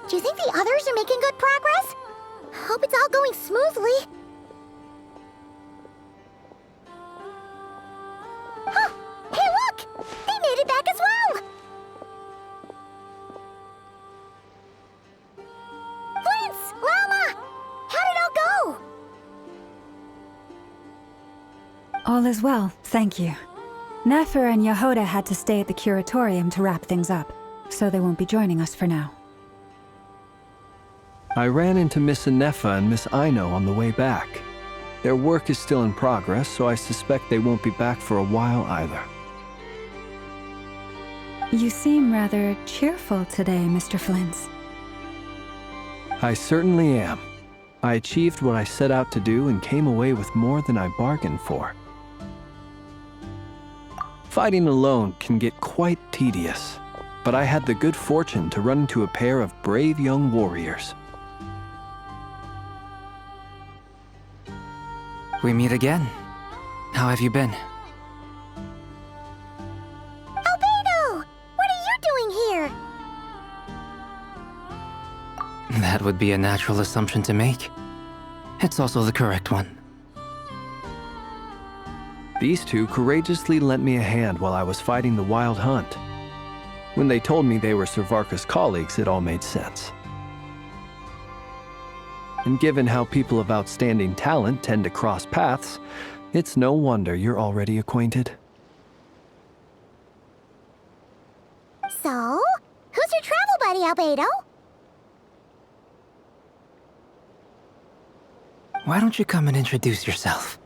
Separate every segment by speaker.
Speaker 1: Do you think the others are making good progress? Hope it's all going smoothly. Huh! Hey, look! They made it back as well! Flintz! Llama! How did it all go?
Speaker 2: All is well, thank you. Nefer and Yehoda had to stay at the curatorium to wrap things up, so they won't be joining us for now.
Speaker 3: I ran into Miss Anefa and Miss Aino on the way back. Their work is still in progress, so I suspect they won't be back for a while either.
Speaker 2: You seem rather cheerful today, Mr. Flintz.
Speaker 3: I certainly am. I achieved what I set out to do and came away with more than I bargained for. Fighting alone can get quite tedious, but I had the good fortune to run into a pair of brave young warriors.
Speaker 4: We meet again. How have you been?
Speaker 1: Albedo! What are you doing here?
Speaker 4: That would be a natural assumption to make. It's also the correct one.
Speaker 3: These two courageously lent me a hand while I was fighting the Wild Hunt. When they told me they were Servarka's colleagues, it all made sense. And given how people of outstanding talent tend to cross paths, it's no wonder you're already acquainted.
Speaker 1: So, who's your travel buddy, Albedo?
Speaker 4: Why don't you come and introduce yourself?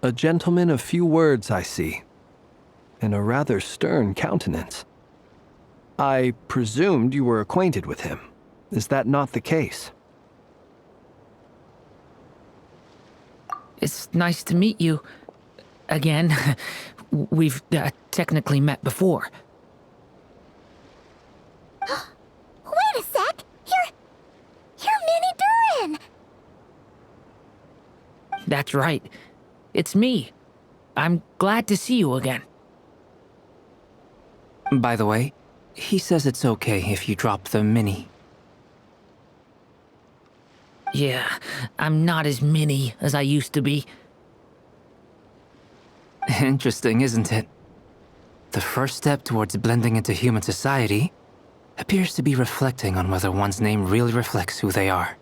Speaker 3: A gentleman of few words, I see, and a rather stern countenance. I presumed you were acquainted with him. Is that not the case?
Speaker 5: It's nice to meet you. Again. We've technically met before.
Speaker 1: Wait a sec! You're Minnie Durin!
Speaker 5: That's right. It's me. I'm glad to see you again.
Speaker 4: By the way, he says it's okay if you drop the mini.
Speaker 5: Yeah, I'm not as mini as I used to be.
Speaker 4: Interesting, isn't it? The first step towards blending into human society appears to be reflecting on whether one's name really reflects who they are.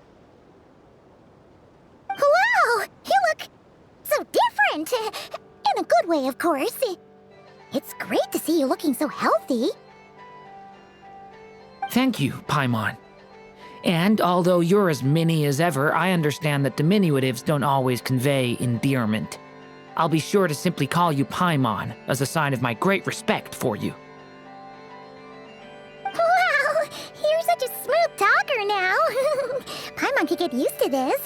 Speaker 1: Wow! You look so different! In a good way, of course. It's great to see you looking so healthy.
Speaker 5: Thank you, Paimon. And although you're as mini as ever, I understand that diminutives don't always convey endearment. I'll be sure to simply call you Paimon as a sign of my great respect for you.
Speaker 1: Wow! You're such a smooth talker now. Paimon could get used to this.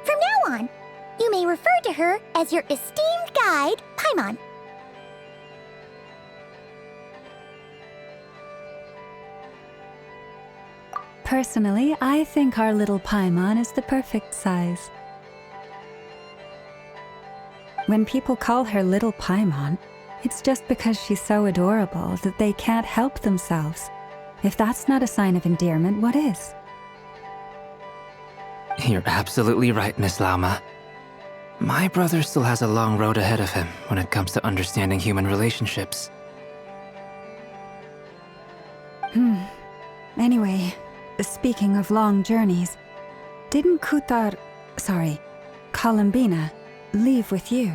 Speaker 1: From now on, you may refer to her as your esteemed guide, Paimon.
Speaker 2: Personally, I think our little Paimon is the perfect size. When people call her Little Paimon, it's just because she's so adorable that they can't help themselves. If that's not a sign of endearment, what is?
Speaker 4: You're absolutely right, Miss Lauma. My brother still has a long road ahead of him when it comes to understanding human relationships.
Speaker 2: Anyway, speaking of long journeys, didn't Columbina, leave with you?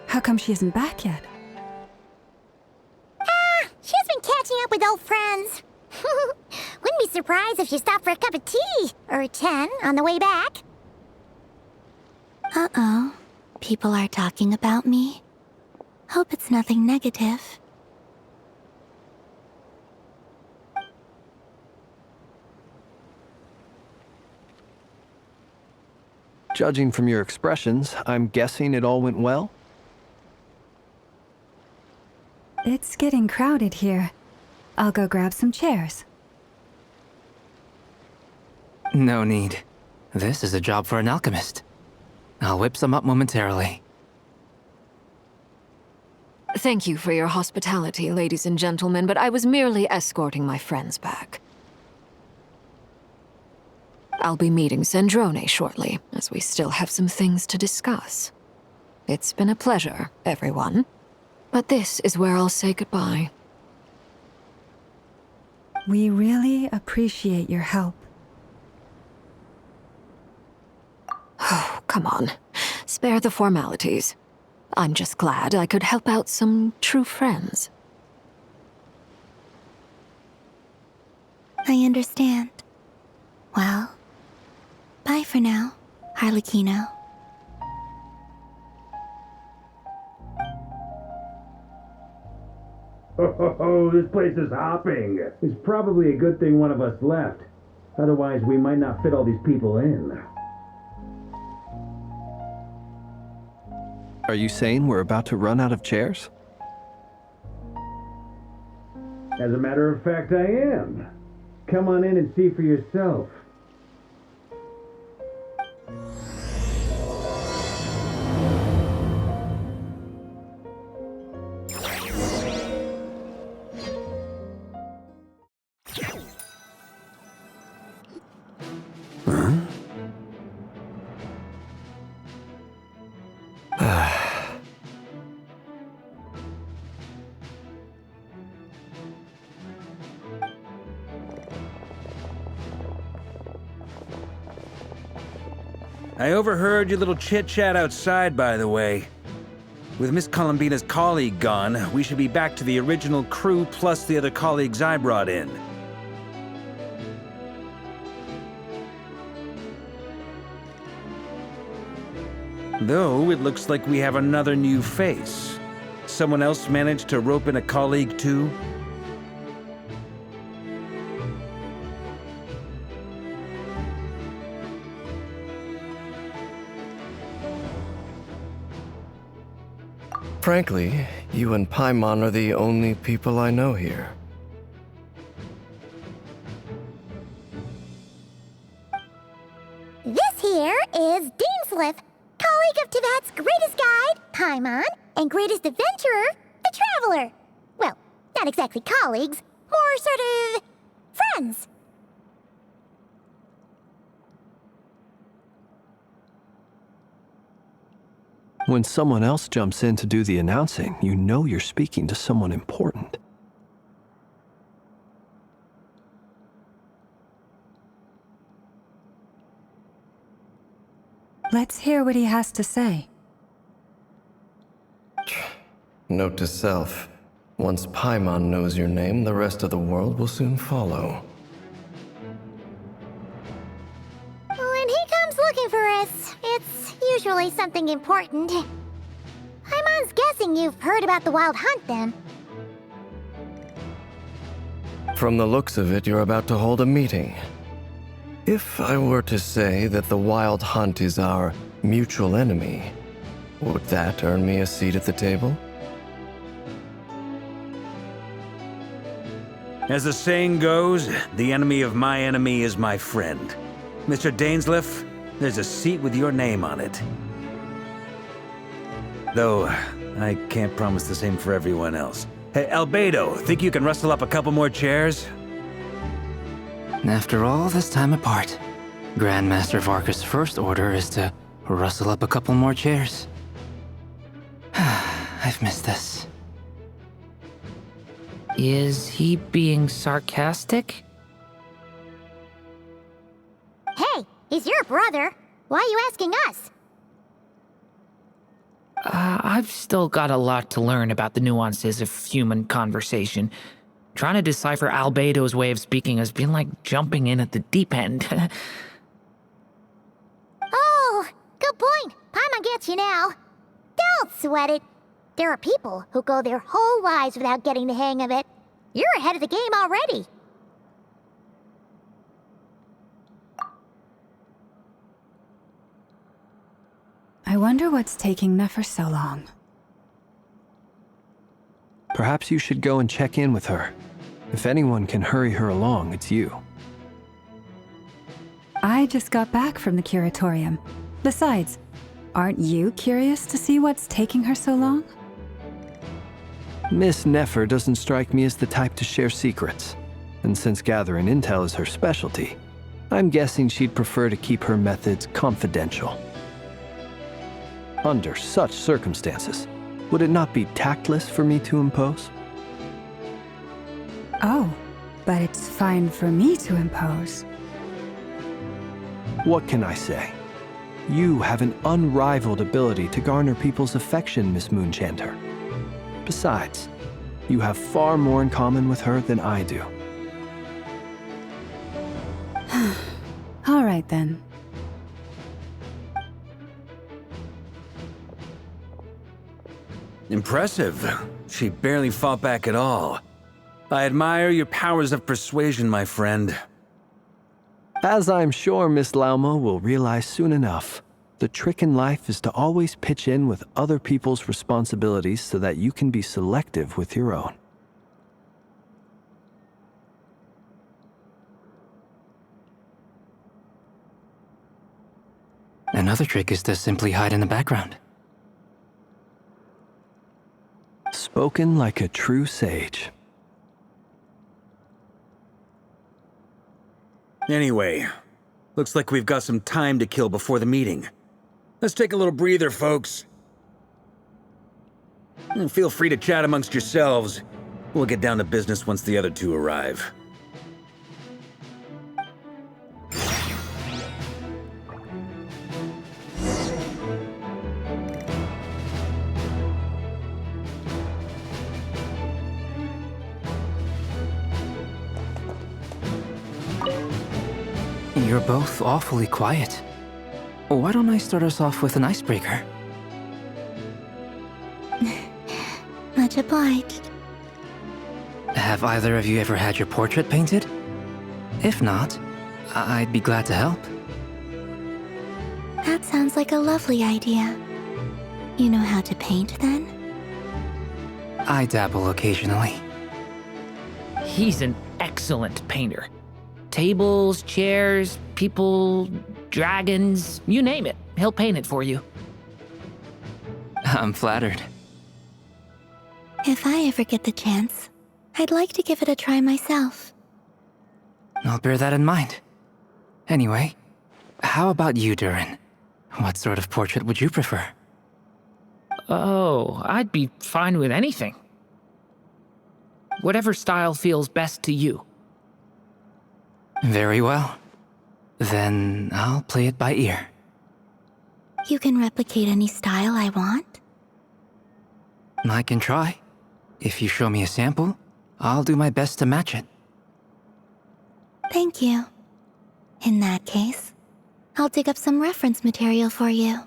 Speaker 2: How come she isn't back yet?
Speaker 1: She's been catching up with old friends. Wouldn't be surprised if she stopped for a cup of tea or 10 on the way back.
Speaker 6: Uh-oh. People are talking about me. Hope it's nothing negative.
Speaker 3: Judging from your expressions, I'm guessing it all went well?
Speaker 2: It's getting crowded here. I'll go grab some chairs.
Speaker 4: No need. This is a job for an alchemist. I'll whip some up momentarily.
Speaker 7: Thank you for your hospitality, ladies and gentlemen, but I was merely escorting my friends back. I'll be meeting Zendrone shortly, as we still have some things to discuss. It's been a pleasure, everyone. But this is where I'll say goodbye.
Speaker 2: We really appreciate your help.
Speaker 7: Oh, come on. Spare the formalities. I'm just glad I could help out some true friends.
Speaker 6: I understand. Well, bye for now, Harlequino.
Speaker 8: Oh, this place is hopping. It's probably a good thing one of us left. Otherwise, we might not fit all these people in.
Speaker 3: Are you saying we're about to run out of chairs?
Speaker 8: As a matter of fact, I am. Come on in and see for yourself.
Speaker 9: I overheard your little chit-chat outside, by the way. With Miss Columbina's colleague gone, we should be back to the original crew plus the other colleagues I brought in. Though, it looks like we have another new face. Someone else managed to rope in a colleague, too?
Speaker 10: Frankly, you and Paimon are the only people I know here.
Speaker 1: This here is Deansliff, colleague of Tibet's greatest guide, Paimon, and greatest adventurer, the Traveler. Well, not exactly colleagues, more sort of friends.
Speaker 3: When someone else jumps in to do the announcing, you know you're speaking to someone important.
Speaker 2: Let's hear what he has to say.
Speaker 10: Note to self, once Paimon knows your name, the rest of the world will soon follow.
Speaker 1: When he comes looking for us, it's usually something important. Paimon's guessing you've heard about the Wild Hunt, then.
Speaker 10: From the looks of it, you're about to hold a meeting. If I were to say that the Wild Hunt is our mutual enemy, would that earn me a seat at the table?
Speaker 9: As the saying goes, the enemy of my enemy is my friend. Mr. Dainsliff, there's a seat with your name on it. Though, I can't promise the same for everyone else. Hey, Albedo, think you can rustle up a couple more chairs?
Speaker 4: After all this time apart, Grandmaster Varka's first order is to rustle up a couple more chairs. I've missed this.
Speaker 5: Is he being sarcastic?
Speaker 1: Hey, he's your brother. Why are you asking us?
Speaker 5: I've still got a lot to learn about the nuances of human conversation. Trying to decipher Albedo's way of speaking has been like jumping in at the deep end.
Speaker 1: Oh, good point. Paimon gets you now. Don't sweat it. There are people who go their whole lives without getting the hang of it. You're ahead of the game already.
Speaker 2: I wonder what's taking Nefer so long.
Speaker 3: Perhaps you should go and check in with her. If anyone can hurry her along, it's you.
Speaker 2: I I just got back from the curatorium. Besides, aren't you curious to see what's taking her so long?
Speaker 3: Miss Nefer doesn't strike me as the type to share secrets. And since gathering intel is her specialty, I'm guessing she'd prefer to keep her methods confidential. Under such circumstances, would it not be tactless for me to impose?
Speaker 2: Oh, but it's fine for me to impose.
Speaker 3: What can I say? You have an unrivaled ability to garner people's affection, Miss Moonchanter. Besides, you have far more in common with her than I do.
Speaker 2: All right then.
Speaker 9: Impressive. She barely fought back at all. I admire your powers of persuasion, my friend.
Speaker 3: As I'm sure Miss Lauma will realize soon enough, the trick in life is to always pitch in with other people's responsibilities so that you can be selective with your own.
Speaker 4: Another trick is to simply hide in the background.
Speaker 3: Spoken like a true sage.
Speaker 9: Anyway, looks like we've got some time to kill before the meeting. Let's take a little breather, folks. And feel free to chat amongst yourselves. We'll get down to business once the other two arrive.
Speaker 4: You're both awfully quiet. Why don't I start us off with an icebreaker?
Speaker 6: Much obliged.
Speaker 4: Have either of you ever had your portrait painted? If not, I'd be glad to help.
Speaker 6: That sounds like a lovely idea. You know how to paint, then?
Speaker 4: I dabble occasionally.
Speaker 5: He's an excellent painter. Tables, chairs, people, dragons, you name it. He'll paint it for you.
Speaker 4: I'm flattered.
Speaker 6: If I ever get the chance, I'd like to give it a try myself.
Speaker 4: I'll bear that in mind. Anyway, how about you, Durin? What sort of portrait would you prefer?
Speaker 5: Oh, I'd be fine with anything. Whatever style feels best to you.
Speaker 4: Very well. Then I'll play it by ear.
Speaker 6: You can replicate any style I want?
Speaker 4: I can try. If you show me a sample, I'll do my best to match it.
Speaker 6: Thank you. In that case, I'll dig up some reference material for you.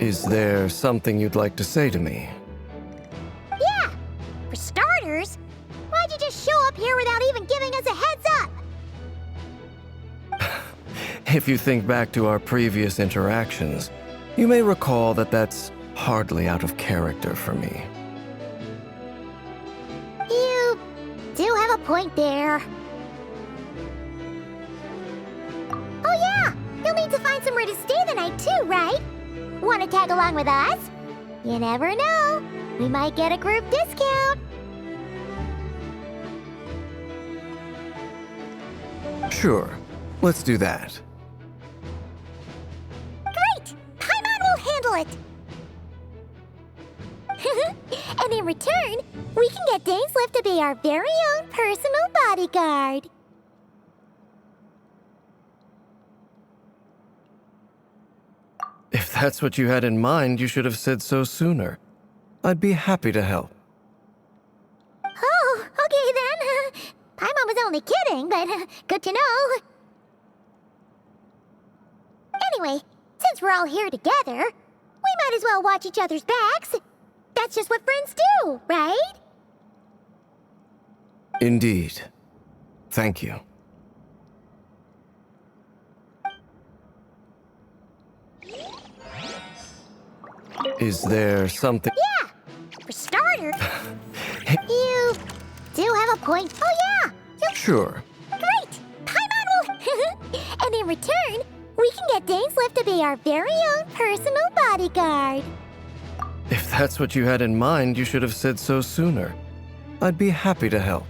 Speaker 10: Is there something you'd like to say to me?
Speaker 1: Yeah! For starters, why'd you just show up here without even giving us a heads up?
Speaker 10: If you think back to our previous interactions, you may recall that that's hardly out of character for me.
Speaker 1: You do have a point there. Oh yeah! You'll need to find somewhere to stay the night too, right? Want to tag along with us? You never know. We might get a group discount.
Speaker 10: Sure, let's do that.
Speaker 1: Great! Paimon will handle it. And in return, we can get Dainslift to be our very own personal bodyguard.
Speaker 10: If that's what you had in mind, you should have said so sooner. I'd be happy to help.
Speaker 1: Oh, okay then. Paimon was only kidding, but good to know. Anyway, since we're all here together, we might as well watch each other's backs. That's just what friends do, right?
Speaker 10: Indeed. Thank you. Is there something...
Speaker 1: Yeah! For starters, you do have a point. Oh yeah!
Speaker 10: Sure.
Speaker 1: Great! Paimon will... and in return, we can get Dainsleif to be our very own personal bodyguard.
Speaker 10: If that's what you had in mind, you should have said so sooner. I'd be happy to help.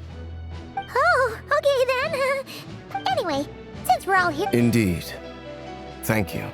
Speaker 1: Oh, okay then. Anyway, since we're all here...
Speaker 10: Indeed. Thank you.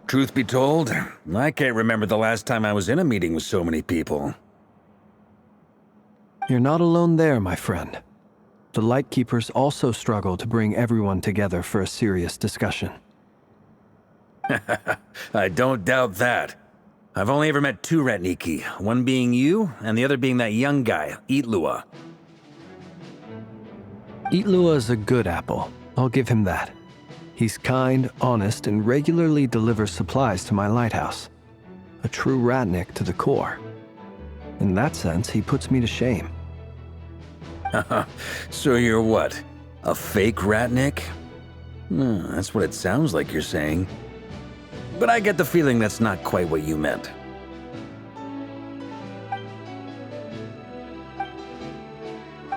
Speaker 9: Truth be told, I can't remember the last time I was in a meeting with so many people.
Speaker 3: You're not alone there, my friend. The Lightkeepers also struggle to bring everyone together for a serious discussion.
Speaker 9: I don't doubt that. I've only ever met two Ratniki, one being you, and the other being that young guy, Itlua.
Speaker 3: Itlua is a good apple. I'll give him that. He's kind, honest, and regularly delivers supplies to my lighthouse. A true Ratnik to the core. In that sense, he puts me to shame.
Speaker 9: So you're what? A fake Ratnik? That's what it sounds like you're saying. But I get the feeling that's not quite what you meant.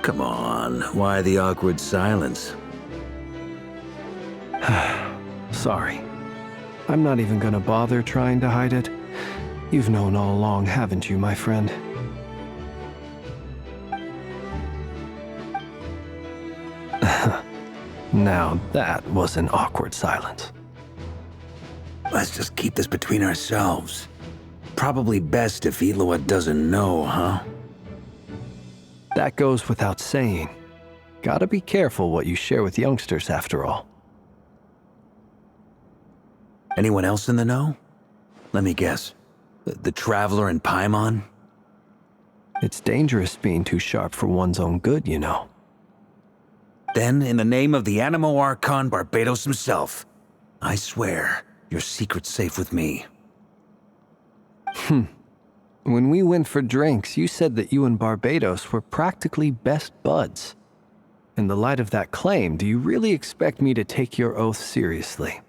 Speaker 9: Come on, why the awkward silence?
Speaker 3: Sorry. I'm not even gonna bother trying to hide it. You've known all along, haven't you, my friend? Now that was an awkward silence.
Speaker 9: Let's just keep this between ourselves. Probably best if Itlua doesn't know, huh?
Speaker 3: That goes without saying. Gotta be careful what you share with youngsters, after all.
Speaker 9: Anyone else in the know? Let me guess. The Traveler and Paimon?
Speaker 3: It's dangerous being too sharp for one's own good, you know.
Speaker 9: Then, in the name of the Animo Archon Barbados himself, I swear, your secret's safe with me.
Speaker 3: When we went for drinks, you said that you and Barbados were practically best buds. In the light of that claim, do you really expect me to take your oath seriously?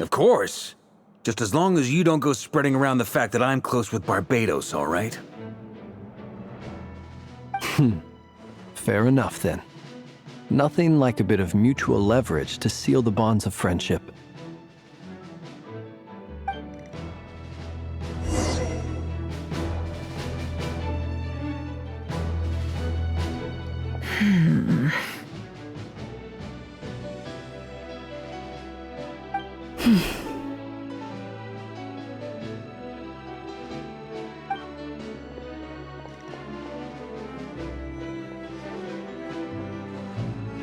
Speaker 9: Of course. Just as long as you don't go spreading around the fact that I'm close with Barbados, all right?
Speaker 3: Fair enough, then. Nothing like a bit of mutual leverage to seal the bonds of friendship.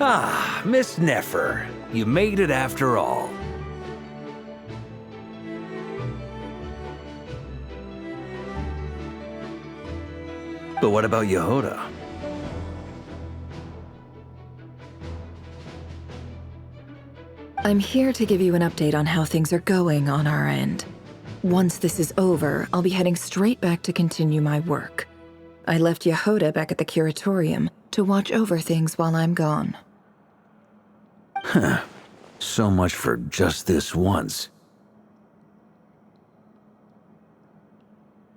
Speaker 9: Ah, Miss Nefer, you made it after all. But what about Yehoda?
Speaker 11: I'm here to give you an update on how things are going on our end. Once this is over, I'll be heading straight back to continue my work. I left Yehoda back at the curatorium to watch over things while I'm gone.
Speaker 9: Huh. So much for just this once.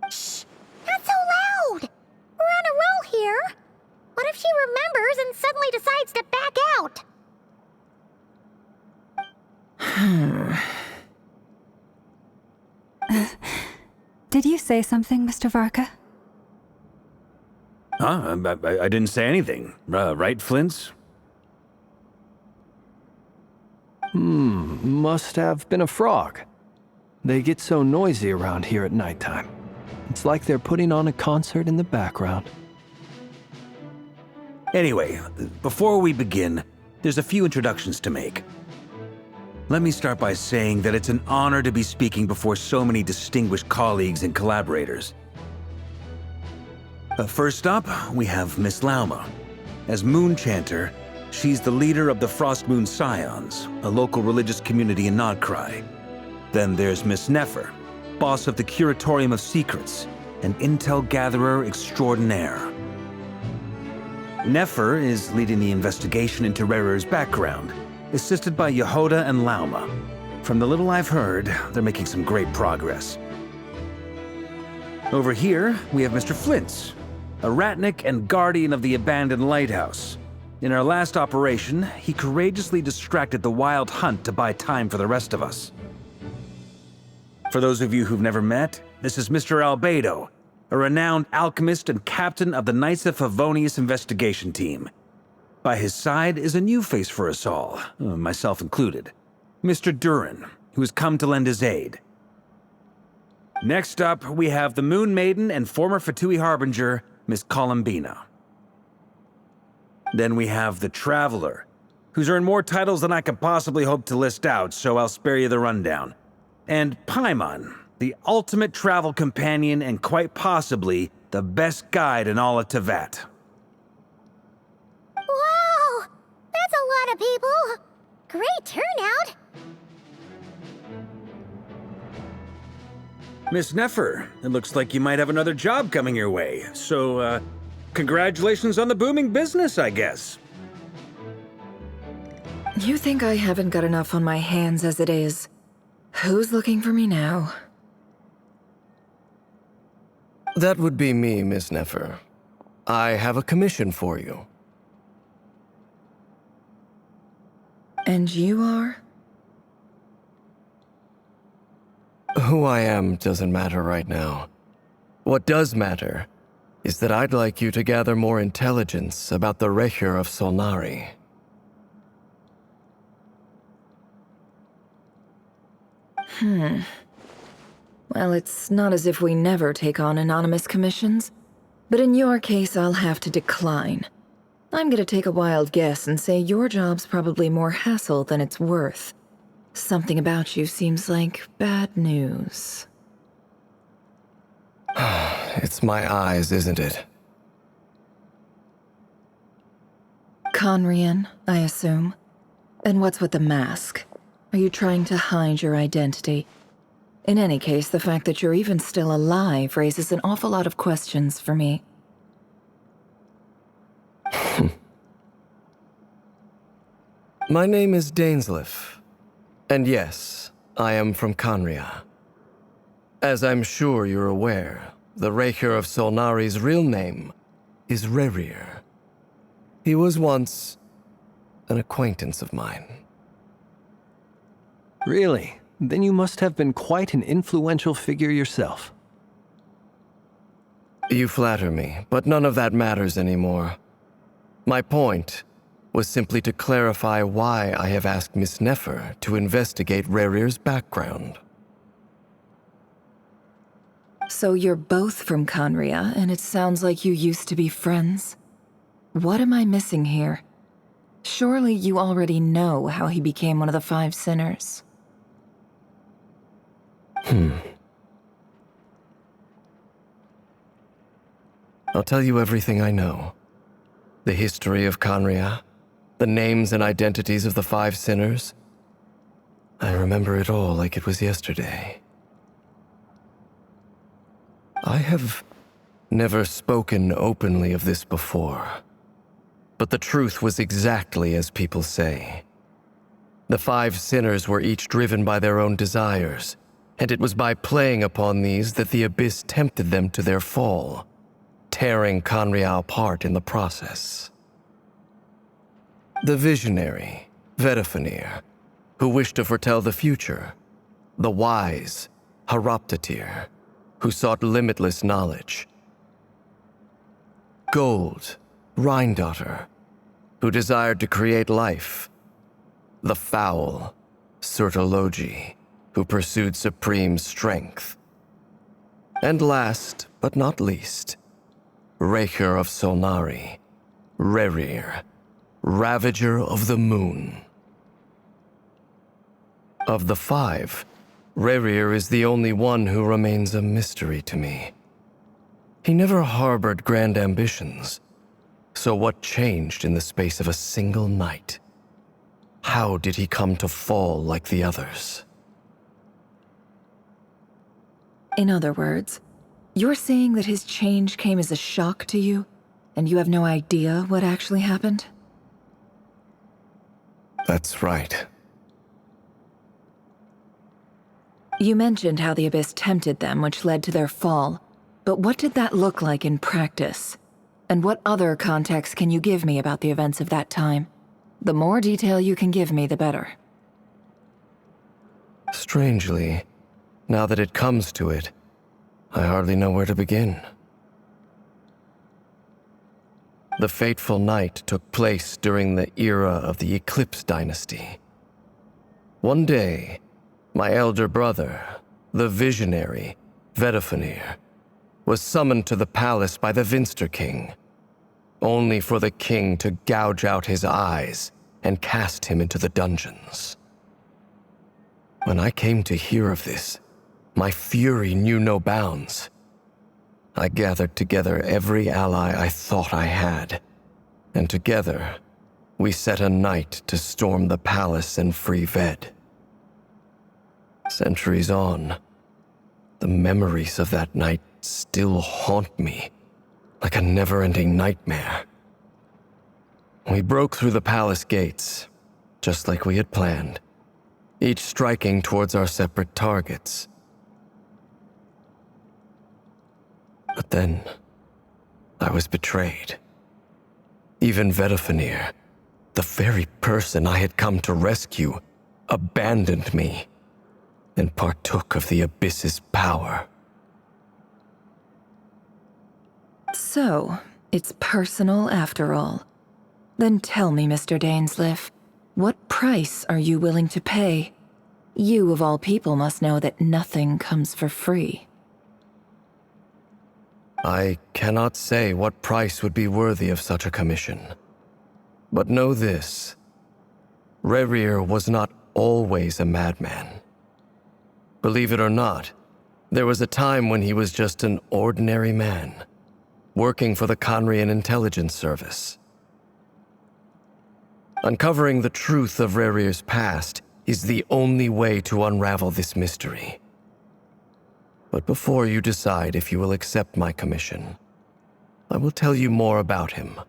Speaker 1: Shh! Not so loud! We're on a roll here. What if she remembers and suddenly decides to back out?
Speaker 2: Did you say something, Mr. Varka?
Speaker 9: Huh? I didn't say anything. Right, Flints?
Speaker 3: Must have been a frog. They get so noisy around here at nighttime. It's like they're putting on a concert in the background.
Speaker 9: Anyway, before we begin, there's a few introductions to make. Let me start by saying that it's an honor to be speaking before so many distinguished colleagues and collaborators. First up, we have Miss Lauma. As Moon Chanter, she's the leader of the Frost Moon Scions, a local religious community in Nodcry. Then there's Miss Nefer, boss of the Curatorium of Secrets, an intel gatherer extraordinaire. Nefer is leading the investigation into Rerir's background, assisted by Yehoda and Lauma. From the little I've heard, they're making some great progress. Over here, we have Mr. Flints, a ratnik and guardian of the abandoned lighthouse. In our last operation, he courageously distracted the wild hunt to buy time for the rest of us. For those of you who've never met, this is Mr. Albedo, a renowned alchemist and captain of the Knights of Favonius investigation team. By his side is a new face for us all, myself included, Mr. Durin, who has come to lend his aid. Next up, we have the Moon Maiden and former Fatui Harbinger, Miss Columbina. Then we have the Traveler, who's earned more titles than I could possibly hope to list out, so I'll spare you the rundown. And Paimon, the ultimate travel companion and quite possibly the best guide in all of Teyvat.
Speaker 1: Wow! That's a lot of people! Great turnout!
Speaker 9: Miss Nefer, it looks like you might have another job coming your way, so, congratulations on the booming business, I guess.
Speaker 11: You think I haven't got enough on my hands as it is? Who's looking for me now?
Speaker 10: That would be me, Miss Nefer. I have a commission for you.
Speaker 11: And you are?
Speaker 10: Who I am doesn't matter right now. What does matter is that I'd like you to gather more intelligence about the Rerir of Solnari.
Speaker 11: Well, it's not as if we never take on anonymous commissions, but in your case, I'll have to decline. I'm gonna take a wild guess and say your job's probably more hassle than it's worth. Something about you seems like bad news.
Speaker 10: It's my eyes, isn't it?
Speaker 11: Conrian, I assume. And what's with the mask? Are you trying to hide your identity? In any case, the fact that you're even still alive raises an awful lot of questions for me.
Speaker 10: My name is Dainsleif. And yes, I am from Conria. As I'm sure you're aware, the Rerir of Solnari's real name is Rerir. He was once an acquaintance of mine.
Speaker 3: Really? Then you must have been quite an influential figure yourself.
Speaker 10: You flatter me, but none of that matters anymore. My point was simply to clarify why I have asked Miss Nefer to investigate Rerir's background.
Speaker 11: So you're both from Conria, and it sounds like you used to be friends. What am I missing here? Surely you already know how he became one of the Five Sinners.
Speaker 10: I'll tell you everything I know. The history of Conria, the names and identities of the Five Sinners. I remember it all like it was yesterday. I have never spoken openly of this before, but the truth was exactly as people say. The Five Sinners were each driven by their own desires, and it was by playing upon these that the Abyss tempted them to their fall, tearing Conria apart in the process. The visionary, Vedafinir, who wished to foretell the future. The wise, Haroptatir, who sought limitless knowledge. gold, Rhine-daughter, who desired to create life. The foul, Sertologi, who pursued supreme strength. And last, but not least, Rerir of Solnari, Rerir, Ravager of the Moon. Of the five, Rerir is the only one who remains a mystery to me. He never harbored grand ambitions, so what changed in the space of a single night? How did he come to fall like the others?
Speaker 11: In other words, you're saying that his change came as a shock to you, and you have no idea what actually happened?
Speaker 10: That's right.
Speaker 11: You mentioned how the Abyss tempted them, which led to their fall. But what did that look like in practice? And what other context can you give me about the events of that time? The more detail you can give me, the better.
Speaker 10: Strangely, now that it comes to it, I hardly know where to begin. The fateful night took place during the era of the Eclipse Dynasty. One day, my elder brother, the visionary, Vedafenir, was summoned to the palace by the Vinster King, only for the king to gouge out his eyes and cast him into the dungeons. When I came to hear of this, my fury knew no bounds. I gathered together every ally I thought I had, and together, we set a night to storm the palace and free Ved. Centuries on, the memories of that night still haunt me like a never-ending nightmare. We broke through the palace gates, just like we had planned, each striking towards our separate targets. But then, I was betrayed. Even Vedafenir, the very person I had come to rescue, abandoned me and partook of the Abyss's power.
Speaker 11: So, it's personal after all. Then tell me, Mr. Dainsleif, what price are you willing to pay? You, of all people, must know that nothing comes for free.
Speaker 10: I cannot say what price would be worthy of such a commission. But know this. Rerir was not always a madman. Believe it or not, there was a time when he was just an ordinary man, working for the Conrian Intelligence Service. Uncovering the truth of Rerir's past is the only way to unravel this mystery. But before you decide if you will accept my commission, I will tell you more about him.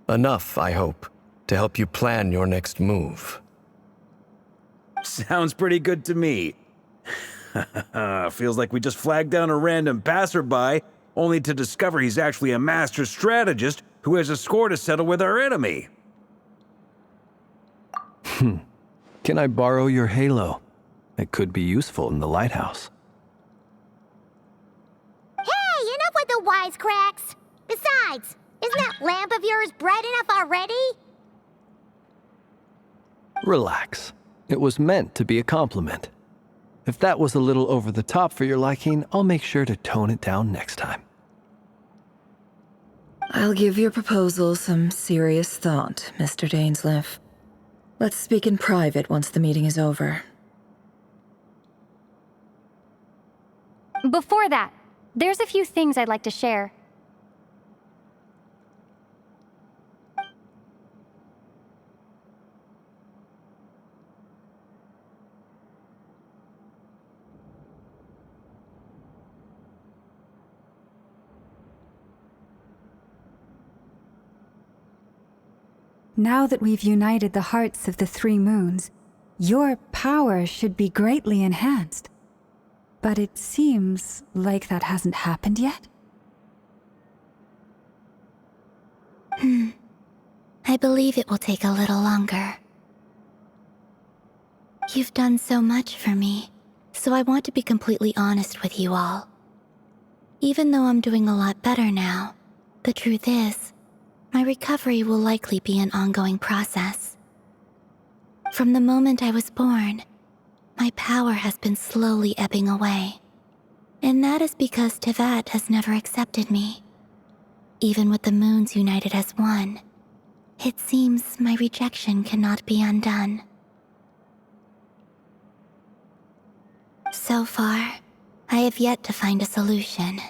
Speaker 10: Enough, I hope, to help you plan your next move.
Speaker 9: Sounds pretty good to me. Feels like we just flagged down a random passerby, only to discover he's actually a master strategist who has a score to settle with our enemy.
Speaker 3: Can I borrow your halo? It could be useful in the lighthouse.
Speaker 1: Hey, enough with the wisecracks! Besides, isn't that lamp of yours bright enough already?
Speaker 3: Relax. It was meant to be a compliment. If that was a little over the top for your liking, I'll make sure to tone it down next time.
Speaker 11: I'll give your proposal some serious thought, Mr. Dainsleif. Let's speak in private once the meeting is over.
Speaker 12: Before that, there's a few things I'd like to share.
Speaker 2: Now that we've united the hearts of the three moons, your power should be greatly enhanced. But it seems like that hasn't happened yet.
Speaker 6: I believe it will take a little longer. You've done so much for me, so I want to be completely honest with you all. Even though I'm doing a lot better now, The truth is, my recovery will likely be an ongoing process. From the moment I was born, my power has been slowly ebbing away. And that is because Teyvat has never accepted me. Even with the moons united as one, it seems my rejection cannot be undone. So far, I have yet to find a solution.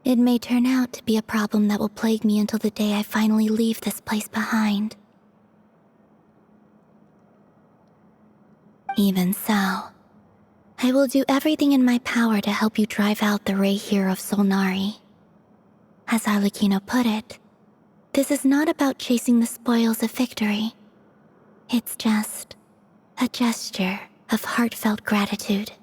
Speaker 6: It may turn out to be a problem that will plague me until the day I finally leave this place behind. Even so, I will do everything in my power to help you drive out the Rerir of Solnari. As Arlecchino put it, this is not about chasing the spoils of victory. It's just a gesture of heartfelt gratitude.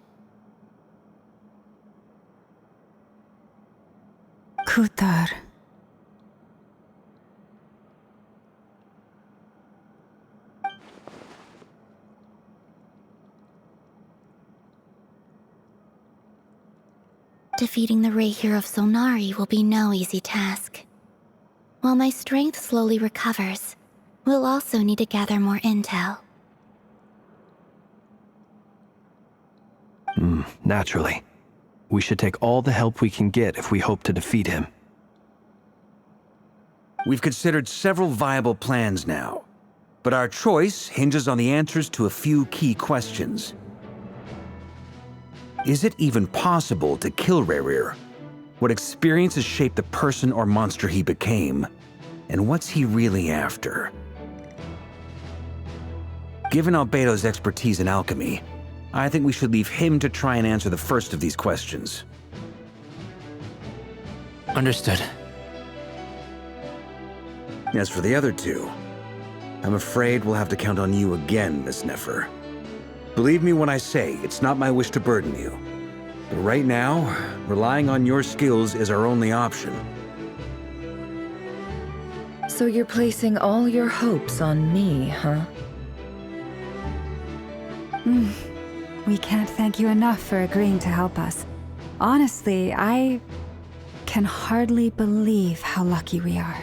Speaker 2: Kutar.
Speaker 6: Defeating the Rerir of Solnari will be no easy task. While my strength slowly recovers, we'll also need to gather more intel.
Speaker 3: Naturally. We should take all the help we can get if we hope to defeat him.
Speaker 9: We've considered several viable plans now, but our choice hinges on the answers to a few key questions. Is it even possible to kill Rerir? What experiences shaped the person or monster he became? And what's he really after? Given Albedo's expertise in alchemy, I think we should leave him to try and answer the first of these questions.
Speaker 4: Understood.
Speaker 9: As for the other two, I'm afraid we'll have to count on you again, Miss Nefer. Believe me when I say it's not my wish to burden you. But right now, relying on your skills is our only option.
Speaker 11: So you're placing all your hopes on me, huh?
Speaker 2: We can't thank you enough for agreeing to help us. Honestly, I can hardly believe how lucky we are.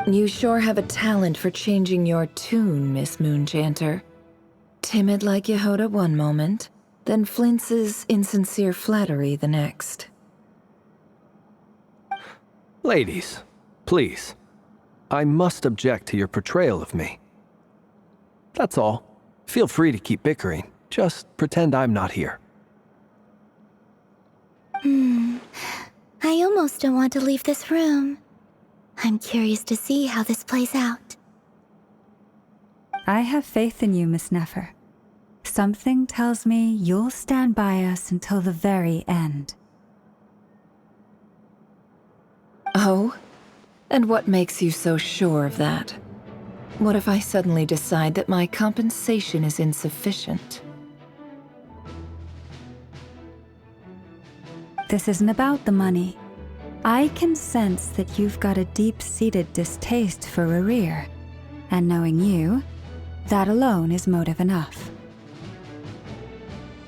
Speaker 11: You sure have a talent for changing your tune, Miss Moonchanter. Timid like Yehoda one moment, then flinches insincere flattery the next.
Speaker 3: Ladies, please. I must object to your portrayal of me. That's all. Feel free to keep bickering. Just pretend I'm not here.
Speaker 6: I almost don't want to leave this room. I'm curious to see how this plays out.
Speaker 2: I have faith in you, Miss Nefer. Something tells me you'll stand by us until the very end.
Speaker 11: Oh? And what makes you so sure of that? What if I suddenly decide that my compensation is insufficient?
Speaker 2: This isn't about the money. I can sense that you've got a deep-seated distaste for Rerir, and knowing you, that alone is motive enough.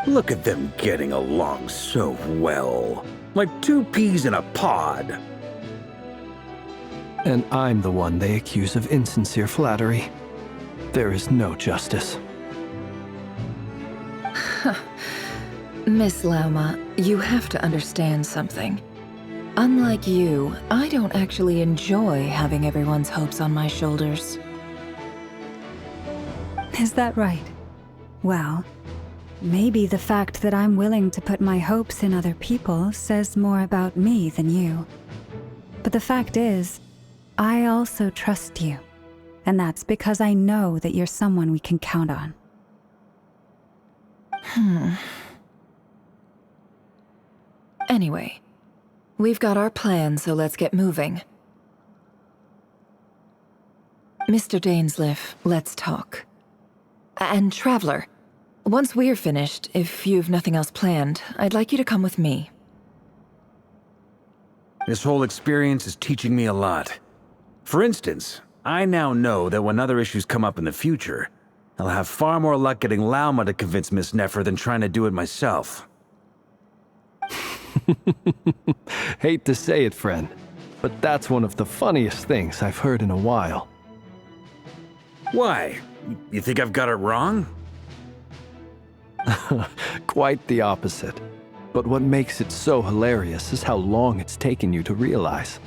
Speaker 9: Look at them getting along so well. Like two peas in a pod.
Speaker 3: And I'm the one they accuse of insincere flattery. There is no justice.
Speaker 11: Miss Lauma, you have to understand something. Unlike you, I don't actually enjoy having everyone's hopes on my shoulders.
Speaker 2: Is that right? Well, maybe the fact that I'm willing to put my hopes in other people says more about me than you. But the fact is, I also trust you. And that's because I know that you're someone we can count on.
Speaker 11: Anyway, we've got our plan, so let's get moving. Mr. Dainsleif, let's talk. And Traveler, once we're finished, if you've nothing else planned, I'd like you to come with me.
Speaker 9: This whole experience is teaching me a lot. For instance, I now know that when other issues come up in the future, I'll have far more luck getting Lauma to convince Miss Nefer than trying to do it myself.
Speaker 3: Hate to say it, friend, but that's one of the funniest things I've heard in a while.
Speaker 9: Why? You think I've got it wrong?
Speaker 3: Quite the opposite. But what makes it so hilarious is how long it's taken you to realize.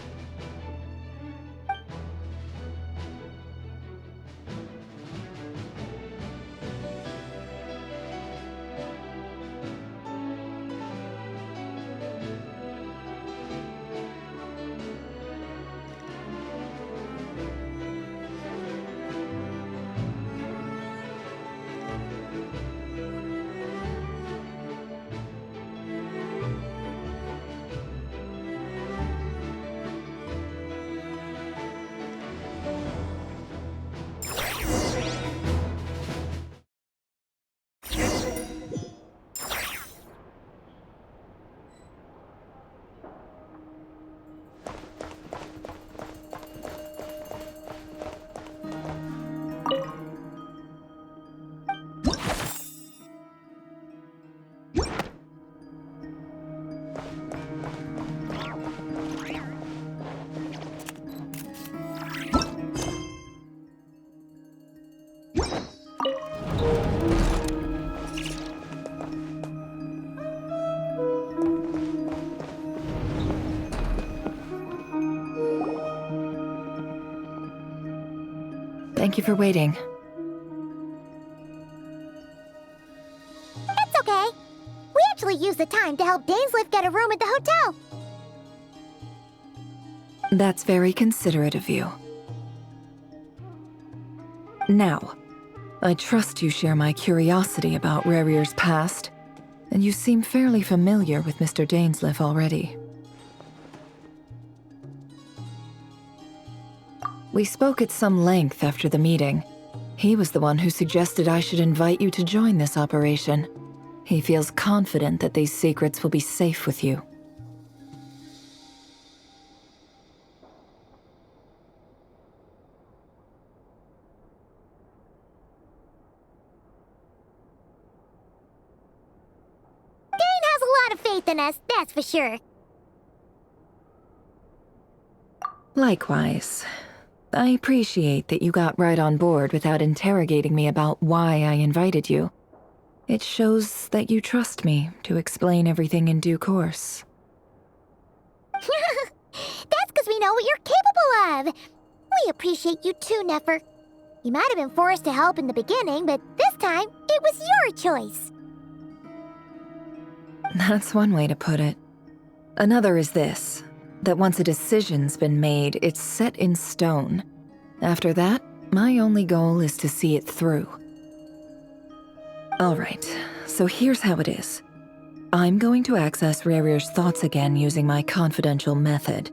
Speaker 11: Thank you for waiting.
Speaker 1: It's okay. We actually used the time to help Dainsliff get a room at the hotel.
Speaker 11: That's very considerate of you. Now, I trust you share my curiosity about Rerir's past, and you seem fairly familiar with Mr. Dainsliff already. We spoke at some length after the meeting. He was the one who suggested I should invite you to join this operation. He feels confident that these secrets will be safe with you.
Speaker 1: Dane has a lot of faith in us, that's for sure.
Speaker 11: Likewise. I appreciate that you got right on board without interrogating me about why I invited you. It shows that you trust me to explain everything in due course.
Speaker 1: That's because we know what you're capable of. We appreciate you too, Nefer. You might have been forced to help in the beginning, but this time, it was your choice.
Speaker 11: That's one way to put it. Another is this, that once a decision's been made, it's set in stone. After that, my only goal is to see it through. Alright, so here's how it is. I'm going to access Rerir's thoughts again using my confidential method.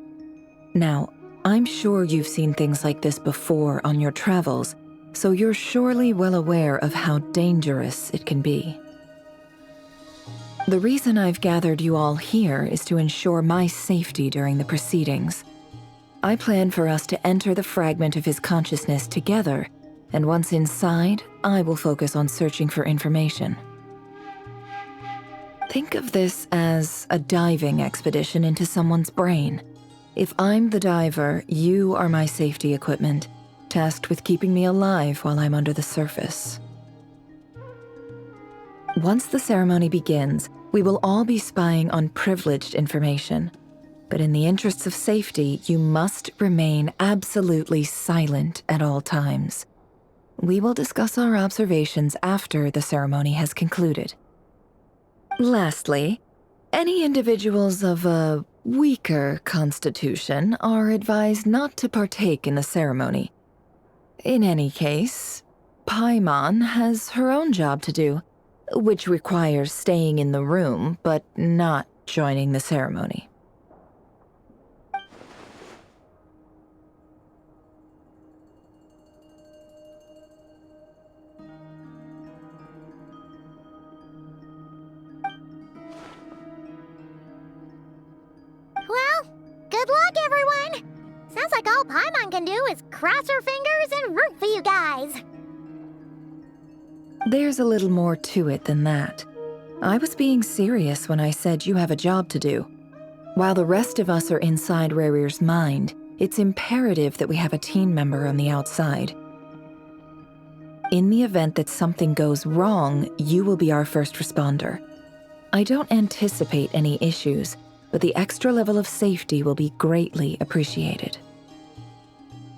Speaker 11: Now, I'm sure you've seen things like this before on your travels, so you're surely well aware of how dangerous it can be. The reason I've gathered you all here is to ensure my safety during the proceedings. I plan for us to enter the fragment of his consciousness together, and once inside, I will focus on searching for information. Think of this as a diving expedition into someone's brain. If I'm the diver, you are my safety equipment, tasked with keeping me alive while I'm under the surface. Once the ceremony begins, we will all be spying on privileged information. But in the interests of safety, you must remain absolutely silent at all times. We will discuss our observations after the ceremony has concluded. Lastly, any individuals of a weaker constitution are advised not to partake in the ceremony. In any case, Paimon has her own job to do, which requires staying in the room, but not joining the ceremony.
Speaker 1: Well, good luck, everyone! Sounds like all Paimon can do is cross her fingers and root for you guys.
Speaker 11: There's a little more to it than that. I was being serious when I said you have a job to do. While the rest of us are inside Rerir's mind, it's imperative that we have a team member on the outside. In the event that something goes wrong, you will be our first responder. I don't anticipate any issues, but the extra level of safety will be greatly appreciated.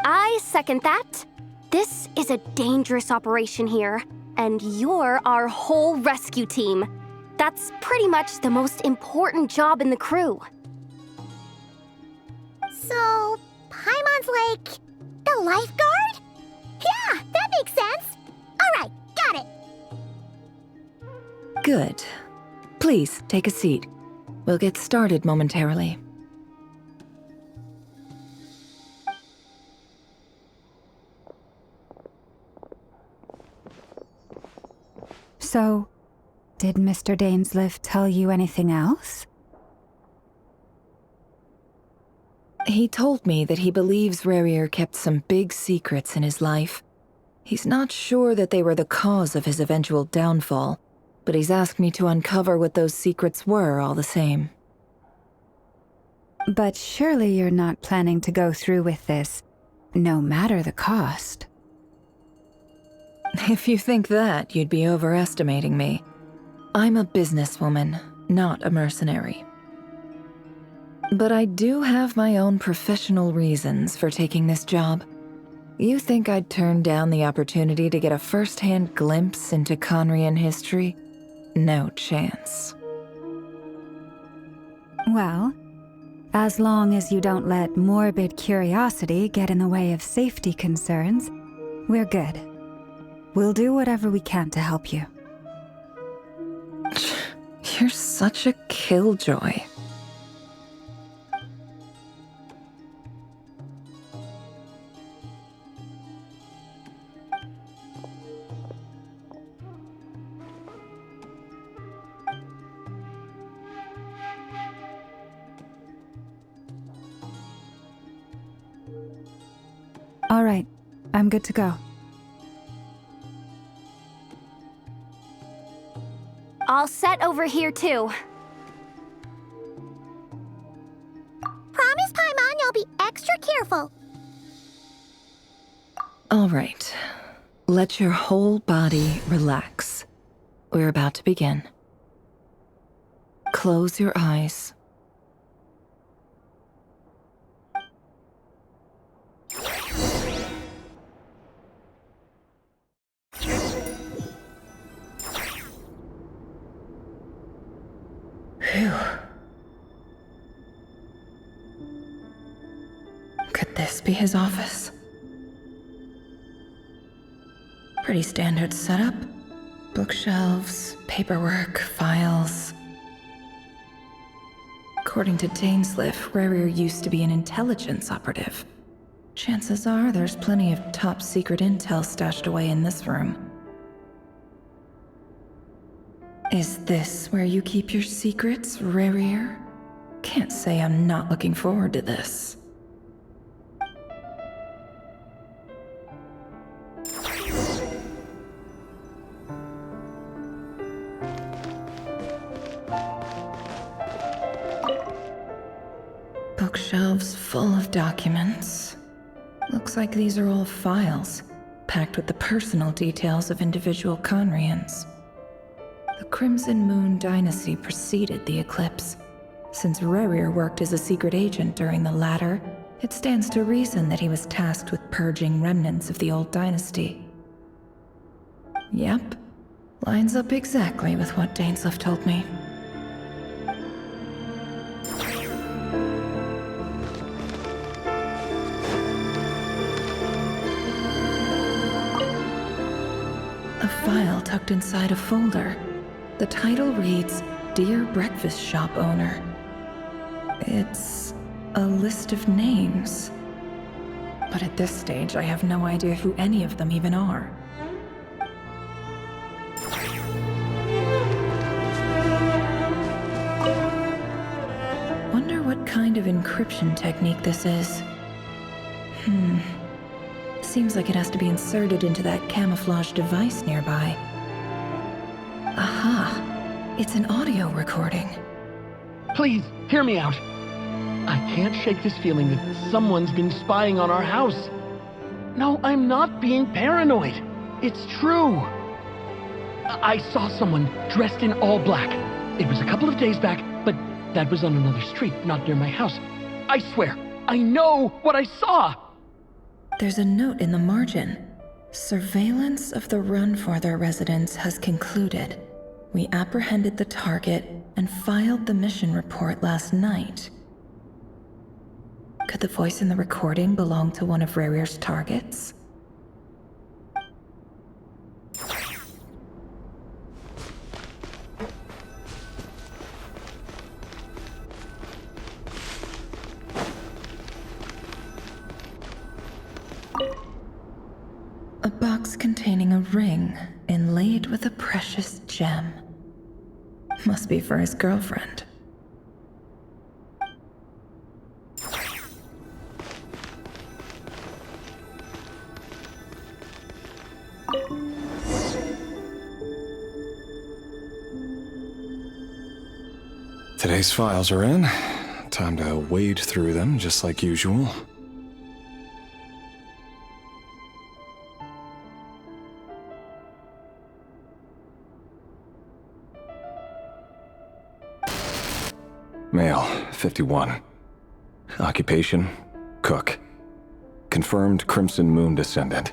Speaker 13: I second that. This is a dangerous operation here, and you're our whole rescue team. That's pretty much the most important job in the crew.
Speaker 1: So, Paimon's like the lifeguard? Yeah, that makes sense. All right, got it.
Speaker 11: Good. Please, take a seat. We'll get started momentarily.
Speaker 2: So, did Mr. Dainsleif tell you anything else?
Speaker 11: He told me that he believes Rerir kept some big secrets in his life. He's not sure that they were the cause of his eventual downfall, but he's asked me to uncover what those secrets were all the same.
Speaker 2: But surely you're not planning to go through with this, no matter the cost.
Speaker 11: If you think that, you'd be overestimating me. I'm a businesswoman, not a mercenary. But I do have my own professional reasons for taking this job. You think I'd turn down the opportunity to get a first-hand glimpse into Conrian history? No chance.
Speaker 2: Well, as long as you don't let morbid curiosity get in the way of safety concerns, we're good. We'll do whatever we can to help you.
Speaker 11: You're such a killjoy.
Speaker 2: All right, I'm good to go.
Speaker 13: All set over here, too.
Speaker 1: Promise, Paimon, you'll be extra careful.
Speaker 11: All right. Let your whole body relax. We're about to begin. Close your eyes. Phew. Could this be his office? Pretty standard setup. Bookshelves, paperwork, files. According to Dainsleif, Rerir used to be an intelligence operative. Chances are there's plenty of top secret intel stashed away in this room. Is this where you keep your secrets, Rerir? Can't say I'm not looking forward to this. Bookshelves full of documents. Looks like these are all files, packed with the personal details of individual Conrians. The Crimson Moon dynasty preceded the eclipse. Since Rerir worked as a secret agent during the latter, it stands to reason that he was tasked with purging remnants of the old dynasty. Yep, lines up exactly with what Dainsleif told me. A file tucked inside a folder. The title reads, Dear Breakfast Shop Owner. It's a list of names. But at this stage, I have no idea who any of them even are. Wonder what kind of encryption technique this is. Seems like it has to be inserted into that camouflage device nearby. Aha! It's an audio recording.
Speaker 14: Please, hear me out. I can't shake this feeling that someone's been spying on our house. No, I'm not being paranoid. It's true. I saw someone dressed in all black. It was a couple of days back, but that was on another street, not near my house. I swear, I know what I saw!
Speaker 11: There's a note in the margin. Surveillance of the run for their residence has concluded. We apprehended the target and filed the mission report last night. Could the voice in the recording belong to one of Rerir's targets? A box containing a ring inlaid with a precious gem. Must be for his girlfriend.
Speaker 15: Today's files are in. Time to wade through them just like usual. Male, 51. Occupation, cook. Confirmed Crimson Moon descendant.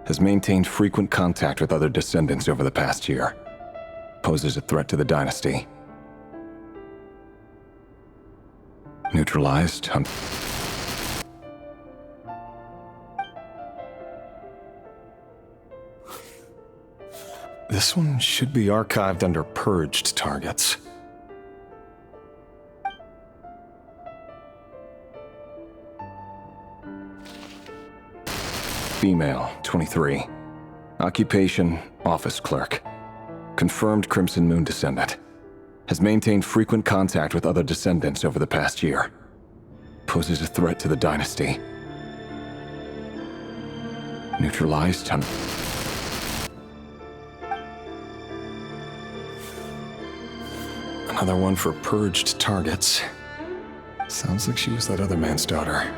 Speaker 15: Has maintained frequent contact with other descendants over the past year. Poses a threat to the dynasty. Neutralized. This one should be archived under purged targets. Female, 23. Occupation, office clerk. Confirmed Crimson Moon descendant. Has maintained frequent contact with other descendants over the past year. Poses a threat to the dynasty. Neutralized. Another one for purged targets. Sounds like she was that other man's daughter.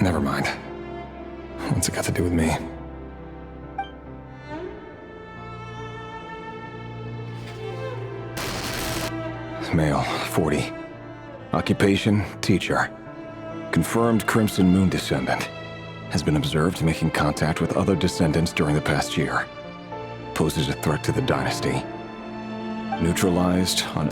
Speaker 15: Never mind. What's it got to do with me? Male, 40. Occupation, teacher. Confirmed Crimson Moon descendant. Has been observed making contact with other descendants during the past year. Poses a threat to the dynasty. Neutralized on...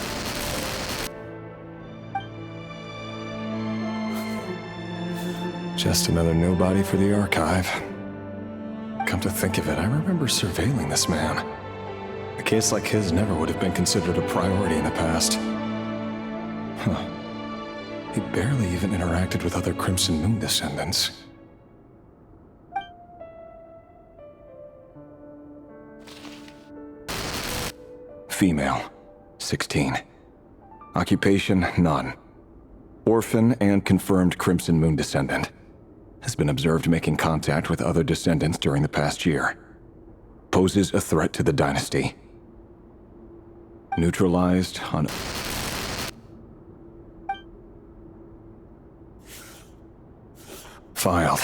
Speaker 15: Just another nobody for the archive. Come to think of it, I remember surveilling this man. A case like his never would have been considered a priority in the past. Huh. He barely even interacted with other Crimson Moon descendants. Female, 16. Occupation, none. Orphan and confirmed Crimson Moon descendant. Has been observed making contact with other descendants during the past year. Poses a threat to the dynasty. Neutralized on... Filed.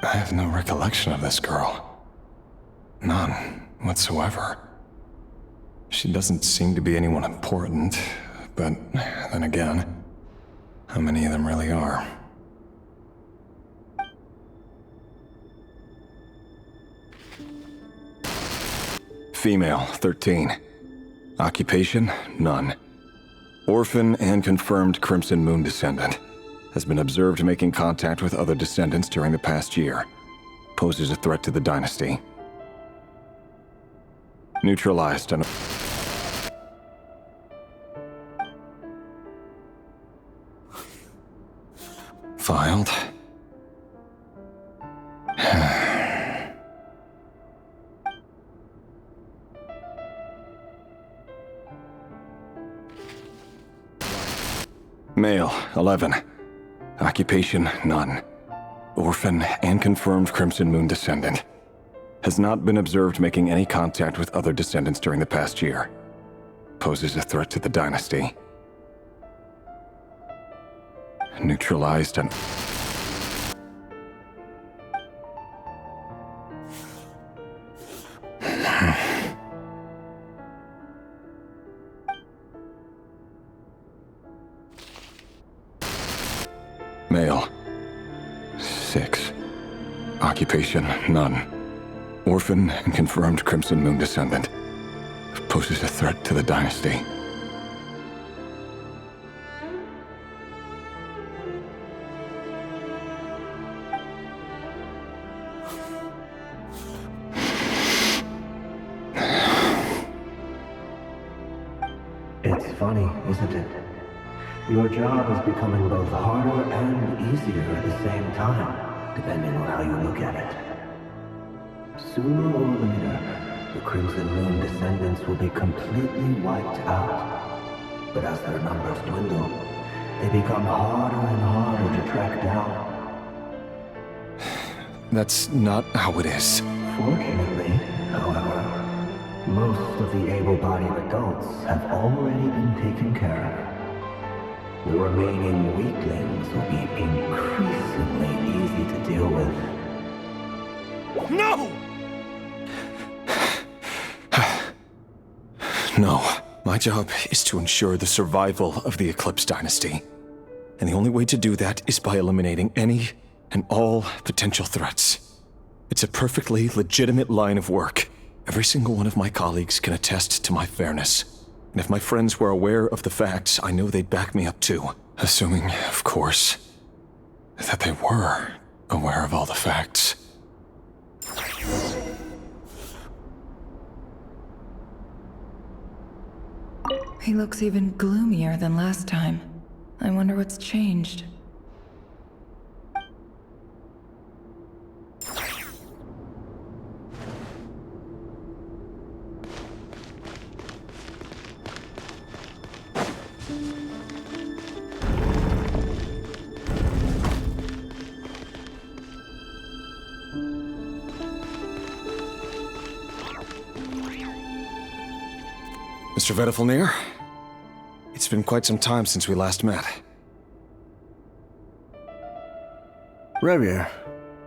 Speaker 15: I have no recollection of this girl. None whatsoever. She doesn't seem to be anyone important, but then again, how many of them really are? Female, 13. Occupation, none. Orphan and confirmed Crimson Moon descendant. Has been observed making contact with other descendants during the past year. Poses a threat to the dynasty. Neutralized on... Filed. Male, 11. Occupation, none. Orphan and confirmed Crimson Moon descendant. Has not been observed making any contact with other descendants during the past year. Poses a threat to the dynasty. Neutralized and... Male. 6. Occupation, none. Orphan and confirmed Crimson Moon descendant. Poses a threat to the dynasty.
Speaker 16: It's funny, isn't it? Your job is becoming both harder and easier at the same time, depending on how you look at it. Sooner or later, the Crimson Moon descendants will be completely wiped out. But as their numbers dwindle, they become harder and harder to track down.
Speaker 15: That's not how it is.
Speaker 16: Fortunately, however, most of the able-bodied adults have already been taken care of. The remaining weaklings will be increasingly easy to deal with.
Speaker 15: No! No. My job is to ensure the survival of the Eclipse Dynasty. And the only way to do that is by eliminating any and all potential threats. It's a perfectly legitimate line of work. Every single one of my colleagues can attest to my fairness. And if my friends were aware of the facts, I know they'd back me up too. Assuming, of course, that they were aware of all the facts.
Speaker 11: He looks even gloomier than last time. I wonder what's changed.
Speaker 15: Mr. Vedifalnir, it's been quite some time since we last met.
Speaker 17: Rerir,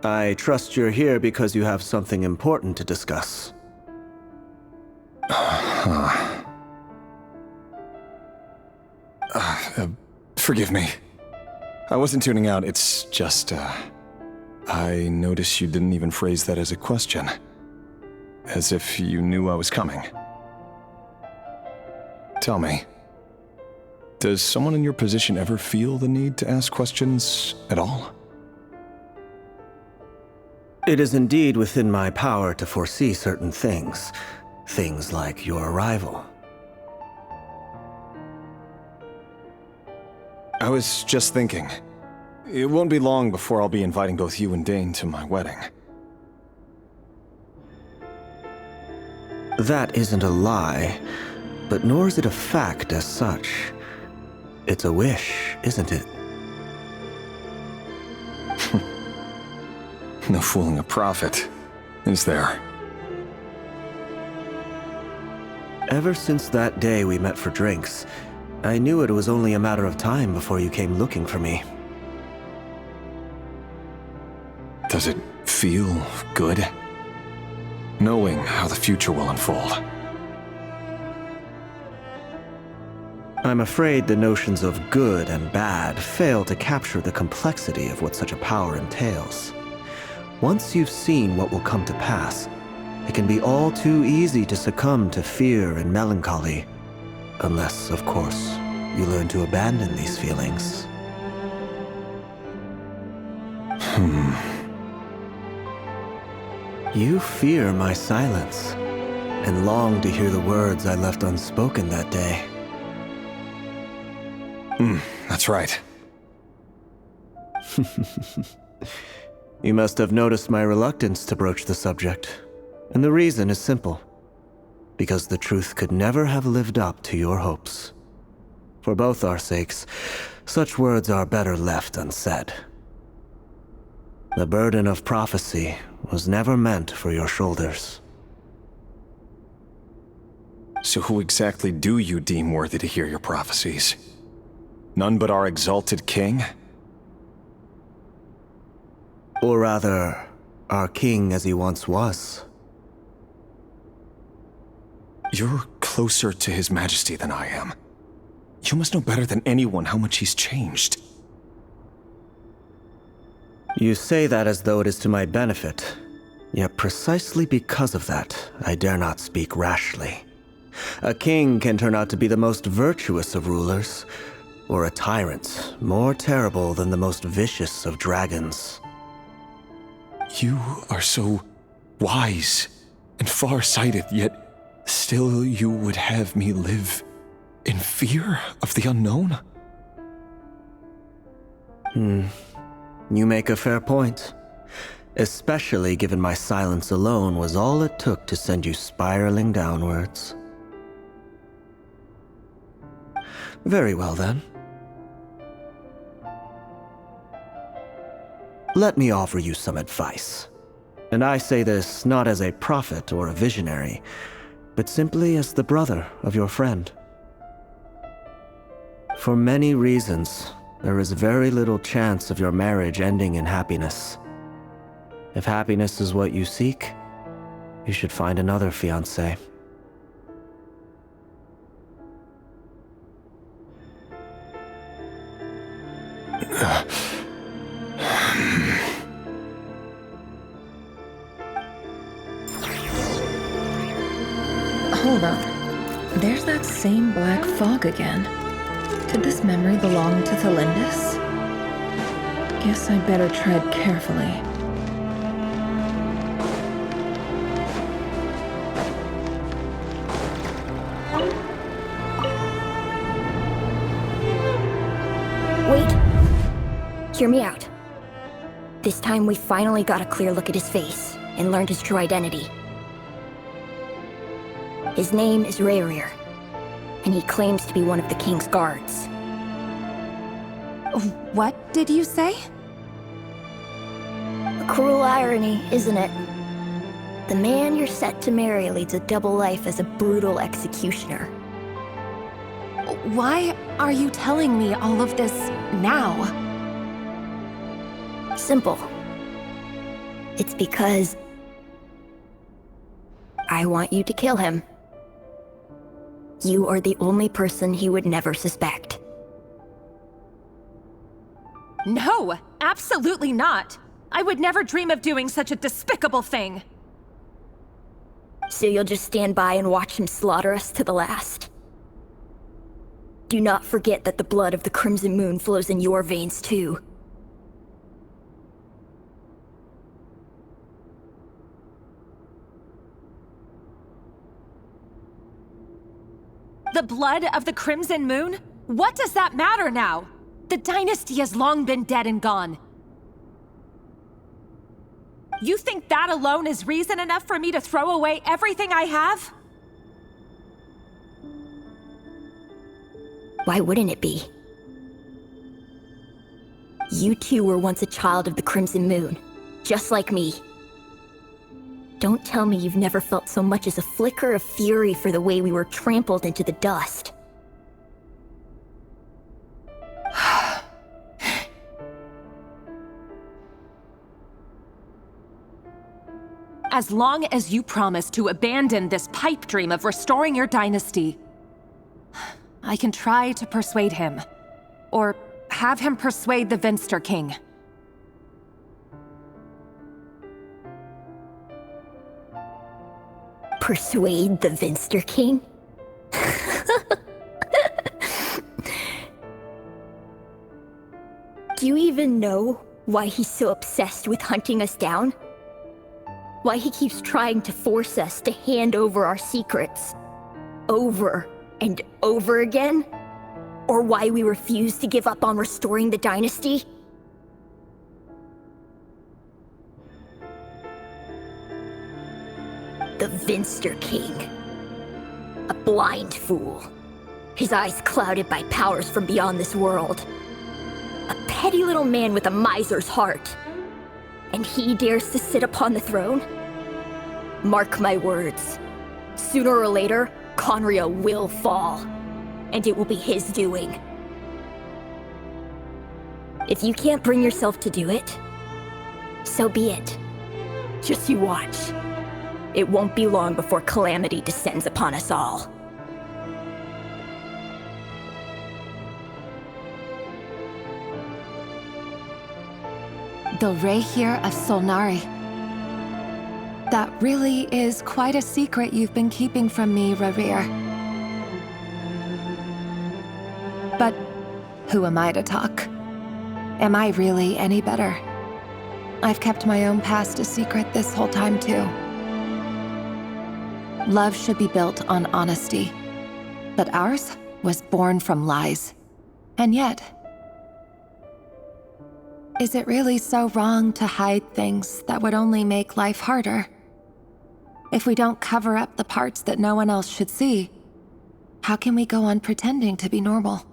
Speaker 17: I trust you're here because you have something important to discuss.
Speaker 15: Forgive me. I wasn't tuning out, it's just, I noticed you didn't even phrase that as a question. As if you knew I was coming. Tell me, does someone in your position ever feel the need to ask questions at all?
Speaker 17: It is indeed within my power to foresee certain things. Things like your arrival.
Speaker 15: I was just thinking. It won't be long before I'll be inviting both you and Dane to my wedding.
Speaker 17: That isn't a lie, but nor is it a fact as such. It's a wish, isn't it?
Speaker 15: No fooling a prophet, is there?
Speaker 17: Ever since that day we met for drinks, I knew it was only a matter of time before you came looking for me.
Speaker 15: Does it feel good? Knowing how the future will unfold.
Speaker 17: I'm afraid the notions of good and bad fail to capture the complexity of what such a power entails. Once you've seen what will come to pass, it can be all too easy to succumb to fear and melancholy. Unless, of course, you learn to abandon these feelings. You fear my silence, and long to hear the words I left unspoken that day.
Speaker 15: That's right.
Speaker 17: You must have noticed my reluctance to broach the subject. And the reason is simple. Because the truth could never have lived up to your hopes. For both our sakes, such words are better left unsaid. The burden of prophecy was never meant for your shoulders.
Speaker 15: So who exactly do you deem worthy to hear your prophecies? None but our exalted king?
Speaker 17: Or rather, our king as he once was.
Speaker 15: You're closer to His Majesty than I am. You must know better than anyone how much he's changed.
Speaker 17: You say that as though it is to my benefit. Yet precisely because of that, I dare not speak rashly. A king can turn out to be the most virtuous of rulers, or a tyrant more terrible than the most vicious of dragons.
Speaker 15: You are so wise and far-sighted, yet still you would have me live in fear of the unknown?
Speaker 17: You make a fair point. Especially given my silence alone was all it took to send you spiraling downwards. Very well then. Let me offer you some advice. And I say this not as a prophet or a visionary, but simply as the brother of your friend. For many reasons, there is very little chance of your marriage ending in happiness. If happiness is what you seek, you should find another fiancé.
Speaker 11: Hold on. There's that same black fog again. Did this memory belong to Tholindis? Guess I'd better tread carefully.
Speaker 18: Wait. Hear me out. This time we finally got a clear look at his face and learned his true identity. His name is Rerir, and he claims to be one of the king's guards.
Speaker 19: What did you say?
Speaker 18: A cruel irony, isn't it? The man you're set to marry leads a double life as a brutal executioner.
Speaker 19: Why are you telling me all of this now?
Speaker 18: Simple. It's because I want you to kill him. You are the only person he would never suspect.
Speaker 19: No, absolutely not. I would never dream of doing such a despicable thing.
Speaker 18: So you'll just stand by and watch him slaughter us to the last. Do not forget that the blood of the Crimson Moon flows in your veins too.
Speaker 19: The blood of the Crimson Moon? What does that matter now? The dynasty has long been dead and gone. You think that alone is reason enough for me to throw away everything I have?
Speaker 18: Why wouldn't it be? You two were once a child of the Crimson Moon, just like me. Don't tell me you've never felt so much as a flicker of fury for the way we were trampled into the dust.
Speaker 19: As long as you promise to abandon this pipe dream of restoring your dynasty, I can try to persuade him. Or have him persuade the Venster King.
Speaker 18: Persuade the Venster King? Do you even know why he's so obsessed with hunting us down? Why he keeps trying to force us to hand over our secrets over and over again? Or why we refuse to give up on restoring the dynasty? The Venster King. A blind fool. His eyes clouded by powers from beyond this world. A petty little man with a miser's heart. and he dares to sit upon the throne, mark my words. Sooner or later, Conria will fall, and it will be his doing. If you can't bring yourself to do it, so be it. Just you watch. It won't be long before calamity descends upon us all.
Speaker 19: The Rerir of Solnari. That really is quite a secret you've been keeping from me, Rerir. But who am I to talk? Am I really any better? I've kept my own past a secret this whole time, too. Love should be built on honesty. But ours was born from lies. And yet, is it really so wrong to hide things that would only make life harder? If we don't cover up the parts that no one else should see, how can we go on pretending to be normal?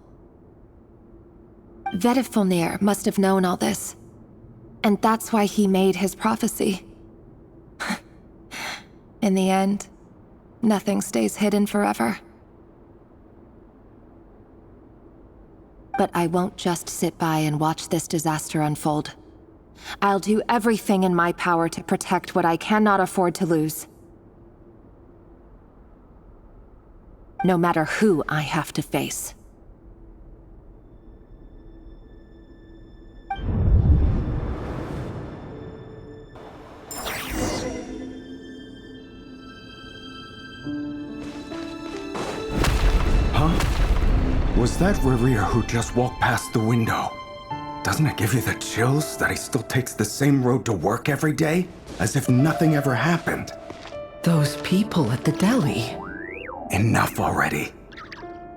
Speaker 19: Vedifulnir must have known all this, and that's why he made his prophecy. In the end, nothing stays hidden forever. But I won't just sit by and watch this disaster unfold. I'll do everything in my power to protect what I cannot afford to lose. No matter who I have to face.
Speaker 15: Was that Rerir who just walked past the window? Doesn't it give you the chills that he still takes the same road to work every day? As if nothing ever happened.
Speaker 20: Those people at the deli.
Speaker 15: Enough already.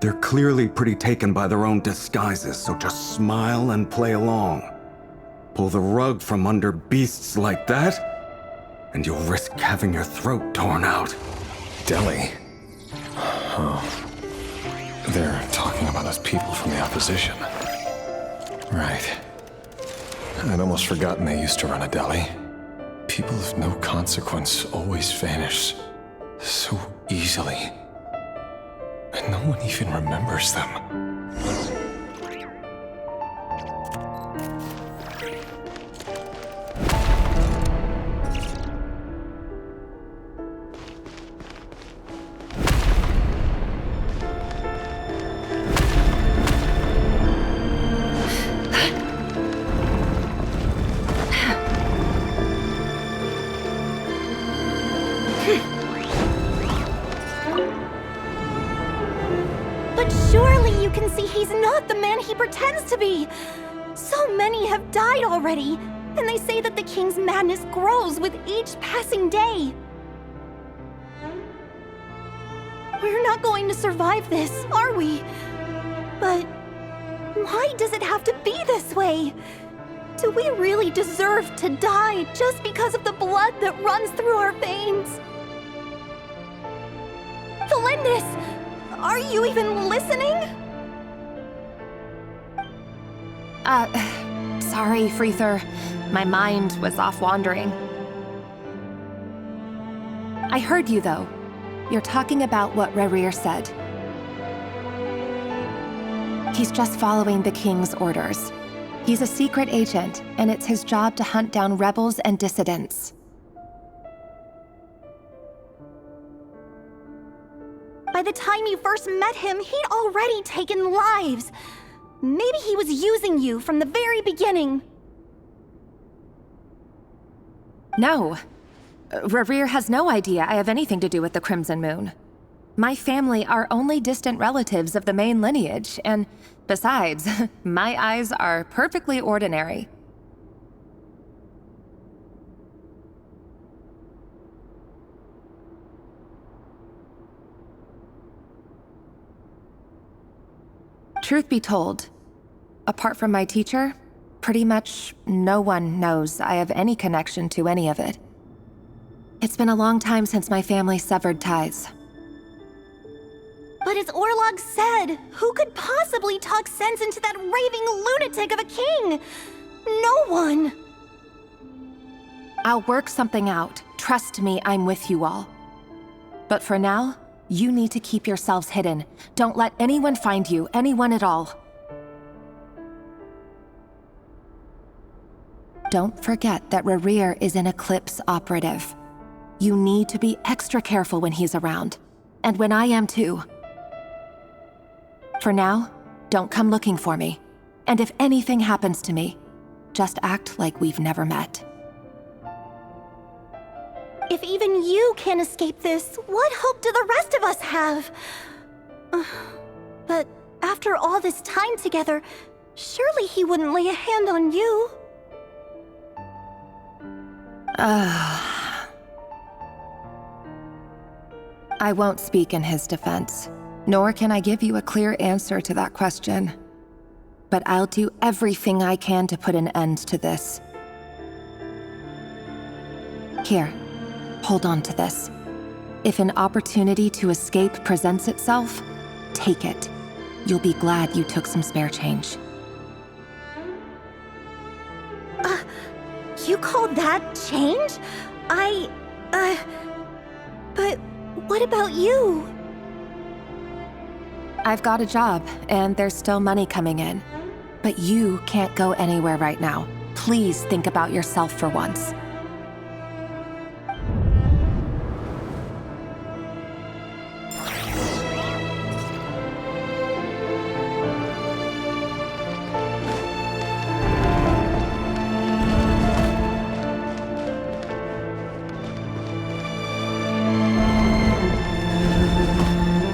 Speaker 15: They're clearly pretty taken by their own disguises, so just smile and play along. Pull the rug from under beasts like that, and you'll risk having your throat torn out. Deli? Oh.
Speaker 21: They're talking about those people from the opposition.
Speaker 15: Right.
Speaker 21: I'd almost forgotten they used to run a deli. People of no consequence always vanish so easily. And no one even remembers them.
Speaker 13: To be. So many have died already, and they say that the king's madness grows with each passing day. We're not going to survive this, are we? But why does it have to be this way? Do we really deserve to die just because of the blood that runs through our veins? Tholindis, are you even listening?
Speaker 19: Sorry, Freether. My mind was off wandering. I heard you, though. You're talking about what Rerir said. He's just following the king's orders. He's a secret agent, and it's his job to hunt down rebels and dissidents.
Speaker 13: By the time you first met him, he'd already taken lives. Maybe he was using you from the very beginning.
Speaker 19: No. Rerir has no idea I have anything to do with the Crimson Moon. My family are only distant relatives of the main lineage, and besides, my eyes are perfectly ordinary. Truth be told, apart from my teacher, pretty much no one knows I have any connection to any of it. It's been a long time since my family severed ties.
Speaker 13: But as Orlog said, who could possibly talk sense into that raving lunatic of a king? No one!
Speaker 19: I'll work something out. Trust me, I'm with you all. But for now, you need to keep yourselves hidden. Don't let anyone find you, anyone at all. Don't forget that Rerir is an Eclipse operative. You need to be extra careful when he's around. And when I am too. For now, don't come looking for me. And if anything happens to me, just act like we've never met.
Speaker 1: If even you can't escape this, what hope do the rest of us have? But after all this time together, surely he wouldn't lay a hand on you.
Speaker 19: I won't speak in his defense, nor can I give you a clear answer to that question. But I'll do everything I can to put an end to this. Here, hold on to this. If an opportunity to escape presents itself, take it. You'll be glad you took some spare change.
Speaker 1: You call that change? But what about you?
Speaker 19: I've got a job, and there's still money coming in. But you can't go anywhere right now. Please think about yourself for once.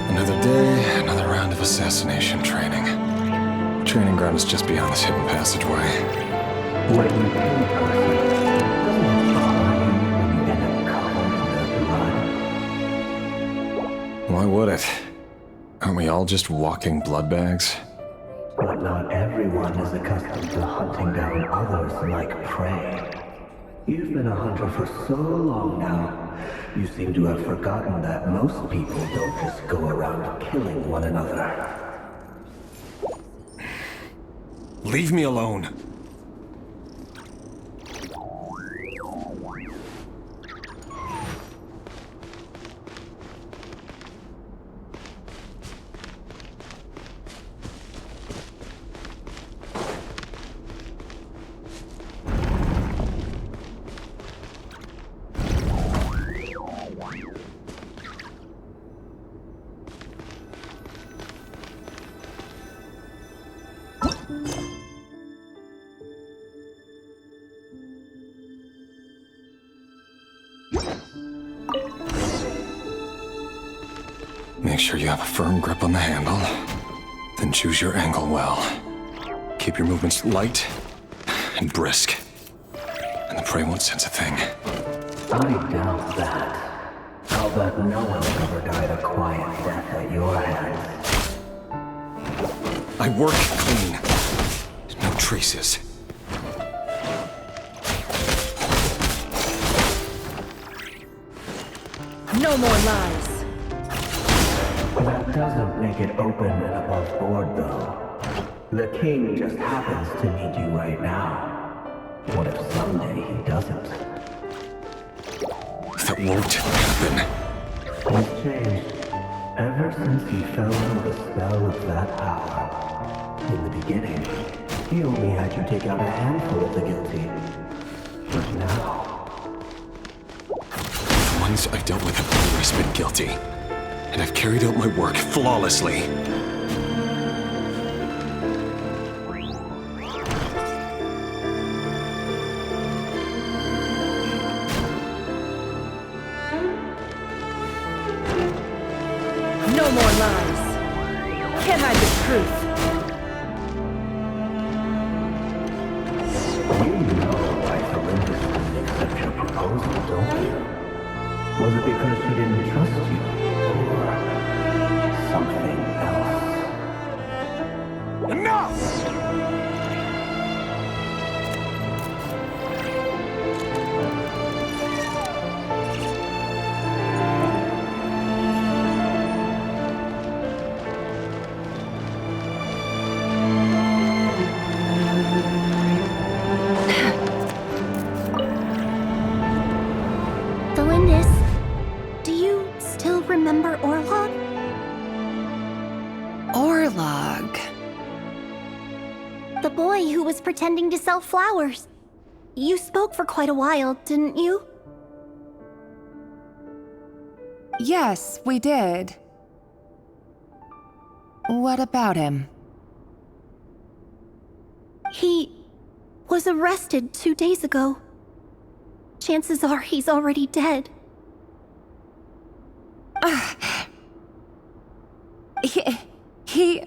Speaker 21: Another day, another round of assassination training. Training ground is just beyond this hidden passageway.
Speaker 16: When you kill a person, doesn't it bother you when you end up covered in their blood?
Speaker 21: Why would it? Aren't we all just walking blood bags?
Speaker 16: But not everyone is accustomed to hunting down others like prey. You've been a hunter for so long now, you seem to have forgotten that most people don't just go around killing one another.
Speaker 21: Leave me alone. Make sure you have a firm grip on the handle, then choose your angle well. Keep your movements light and brisk, and the prey won't sense a thing.
Speaker 16: I doubt that. I'll bet no one ever died a quiet death at your hands.
Speaker 21: I work clean. No traces.
Speaker 18: No more lies.
Speaker 16: That doesn't make it open and above board, though. The king just happens to need you right now. What if someday he doesn't?
Speaker 21: That won't happen.
Speaker 16: He's changed. Ever since he fell under the spell of that power. In the beginning, he only had you take out a handful of the guilty. But now...
Speaker 21: The ones I've dealt with have always been guilty. And I've carried out my work flawlessly.
Speaker 18: No more lies. Can't hide the truth.
Speaker 16: You know why Tholindis didn't accept your proposal, don't you? Was it because she didn't trust you? Or something else?
Speaker 21: Enough!
Speaker 1: The boy who was pretending to sell flowers. You spoke for quite a while, didn't you?
Speaker 19: Yes, we did. What about him?
Speaker 1: He was arrested 2 days ago. Chances are he's already dead.
Speaker 19: He...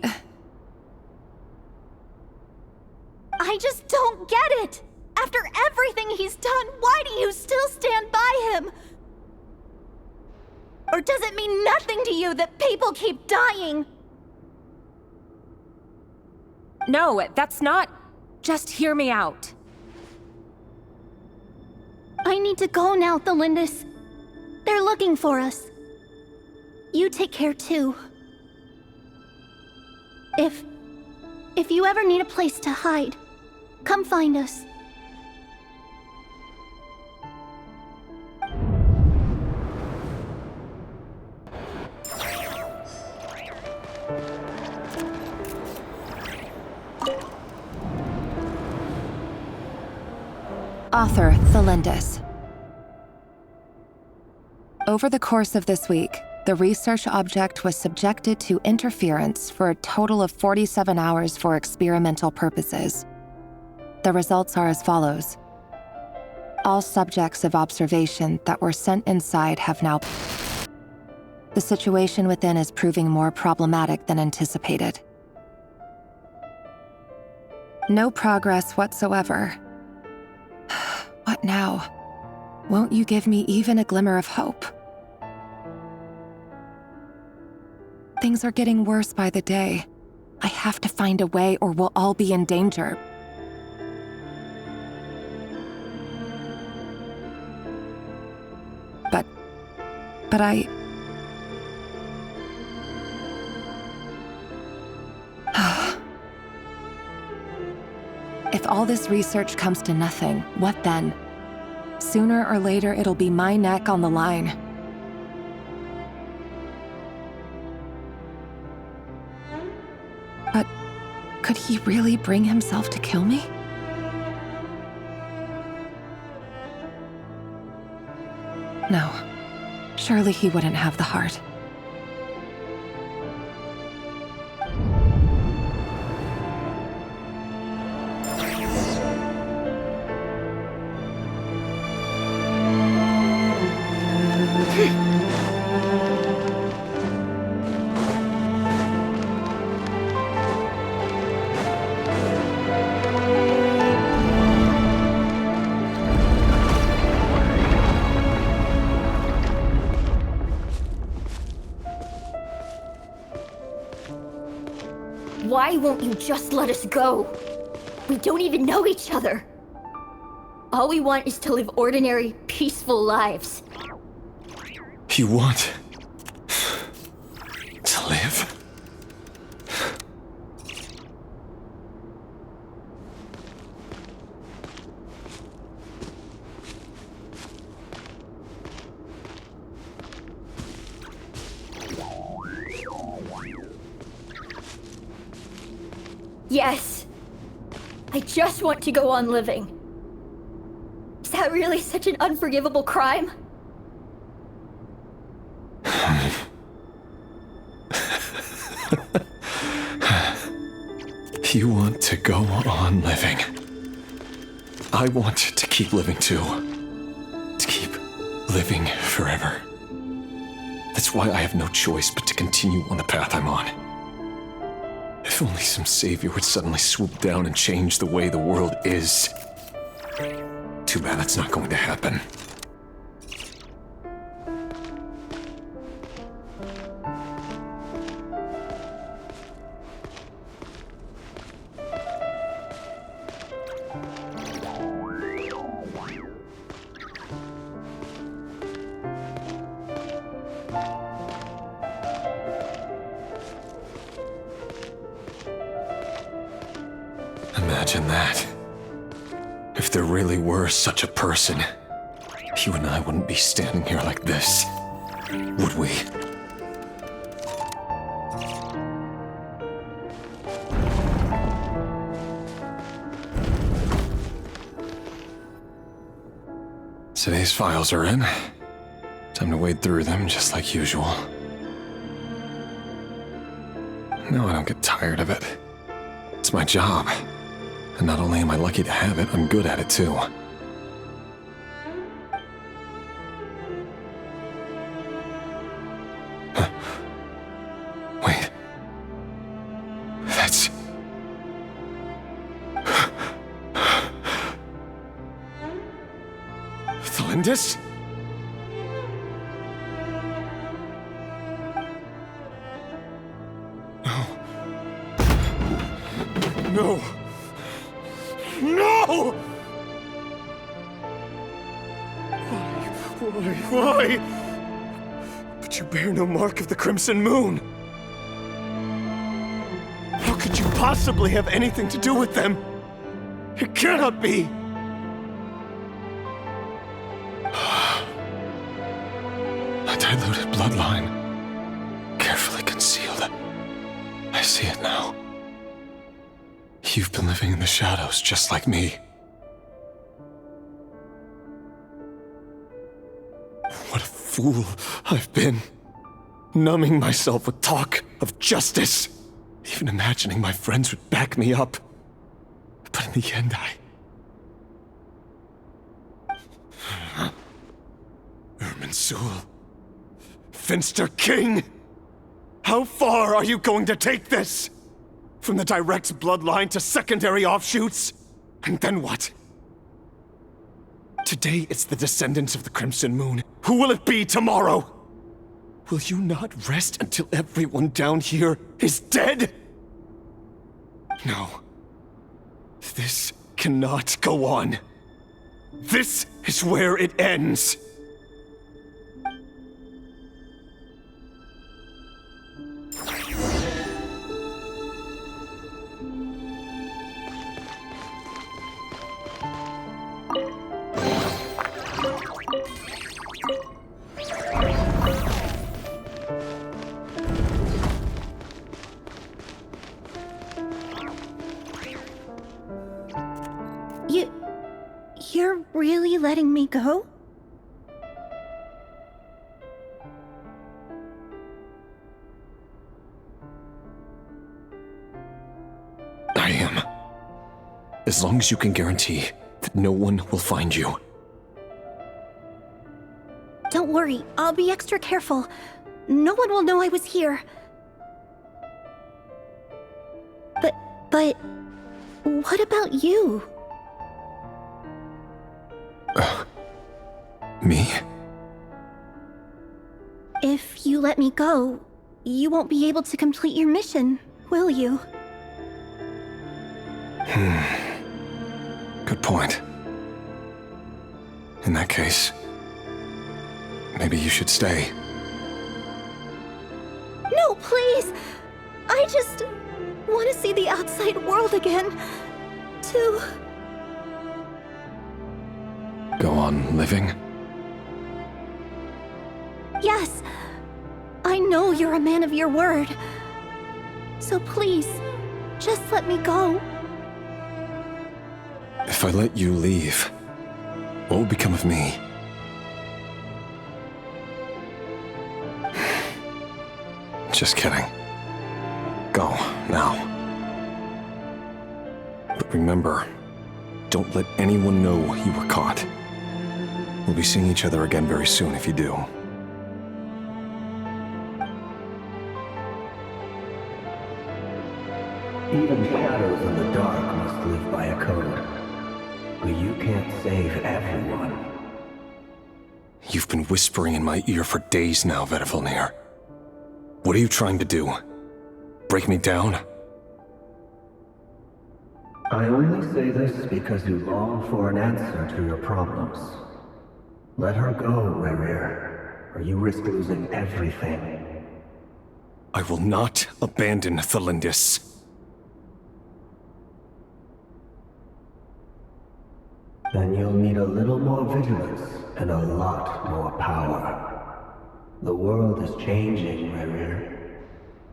Speaker 1: I just don't get it! After everything he's done, why do you still stand by him? Or does it mean nothing to you that people keep dying?
Speaker 19: No, that's not... Just hear me out.
Speaker 1: I need to go now, Tholindis. They're looking for us. You take care too. If you ever need a place to hide, come find us.
Speaker 19: Author Tholindis. Over the course of this week, the research object was subjected to interference for a total of 47 hours for experimental purposes. The results are as follows. All subjects of observation that were sent inside have now... The situation within is proving more problematic than anticipated. No progress whatsoever. What now? Won't you give me even a glimmer of hope? Things are getting worse by the day. I have to find a way or we'll all be in danger. But I... If all this research comes to nothing, what then? Sooner or later, it'll be my neck on the line. But could he really bring himself to kill me? No, surely he wouldn't have the heart.
Speaker 18: Why won't you just let us go? We don't even know each other. All we want is to live ordinary, peaceful lives.
Speaker 21: You want to live?
Speaker 18: Yes. I just want to go on living. Is that really such an unforgivable crime?
Speaker 21: You want to go on living. I want to keep living too. To keep living forever. That's why I have no choice but to continue on the path I'm on. If only some savior would suddenly swoop down and change the way the world is. Too bad that's not going to happen. Imagine that. If there really were such a person, you and I wouldn't be standing here like this, would we? Today's files are in. Time to wade through them just like usual. No, I don't get tired of it. It's my job. And not only am I lucky to have it, I'm good at it too. Huh. Wait. That's... Tholindis? No! No! Why? But you bear no mark of the Crimson Moon! How could you possibly have anything to do with them? It cannot be! A diluted bloodline. Carefully concealed. I see it now. You've been living in the shadows just like me. What a fool I've been. Numbing myself with talk of justice. Even imagining my friends would back me up. But in the end, Irminsul. Finster King! How far are you going to take this? From the direct bloodline to secondary offshoots? And then what? Today it's the descendants of the Crimson Moon. Who will it be tomorrow? Will you not rest until everyone down here is dead? No. This cannot go on. This is where it ends.
Speaker 1: You're really letting me go?
Speaker 21: I am. As long as you can guarantee that no one will find you.
Speaker 1: Don't worry, I'll be extra careful. No one will know I was here. But... what about you?
Speaker 21: Me?
Speaker 1: If you let me go, you won't be able to complete your mission, will you?
Speaker 21: Good point. In that case, maybe you should stay.
Speaker 1: No, please! I just want to see the outside world again. To...
Speaker 21: Go on living?
Speaker 1: Yes! I know you're a man of your word. So please, just let me go.
Speaker 21: If I let you leave, what will become of me? Just kidding. Go, now. But remember, don't let anyone know you were caught. We'll be seeing each other again very soon if you do.
Speaker 16: Even shadows in the dark must live by a code. But you can't save everyone.
Speaker 21: You've been whispering in my ear for days now, Vedifilnir. What are you trying to do? Break me down?
Speaker 16: I only say this because you long for an answer to your problems. Let her go, Rerir, or you risk losing everything.
Speaker 21: I will not abandon Tholindis.
Speaker 16: Then you'll need a little more vigilance and a lot more power. The world is changing, Rerir.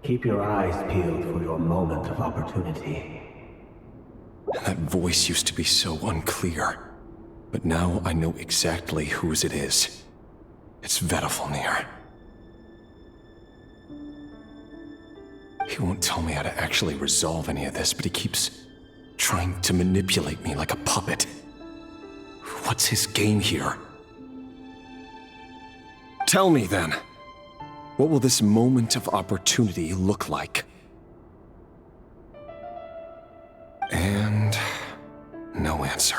Speaker 16: Keep your eyes peeled for your moment of opportunity.
Speaker 21: That voice used to be so unclear.
Speaker 15: But now I know exactly whose it is. It's Tholindis. He won't tell me how to actually resolve any of this, but he keeps trying to manipulate me like a puppet. What's his game here? Tell me then. What will this moment of opportunity look like? And no answer.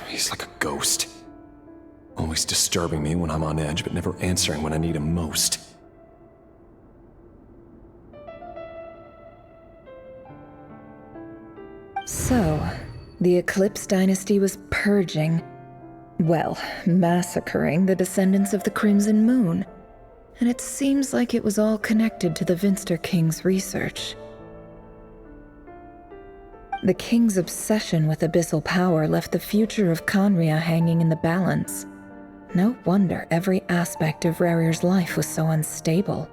Speaker 15: He's like a ghost. Always disturbing me when I'm on edge, but never answering when I need him most.
Speaker 11: So, the Eclipse dynasty was purging, well, massacring the descendants of the Crimson Moon. And it seems like it was all connected to the Vinster King's research. The King's obsession with abyssal power left the future of Khaenri'ah hanging in the balance. No wonder every aspect of Rerir's life was so unstable.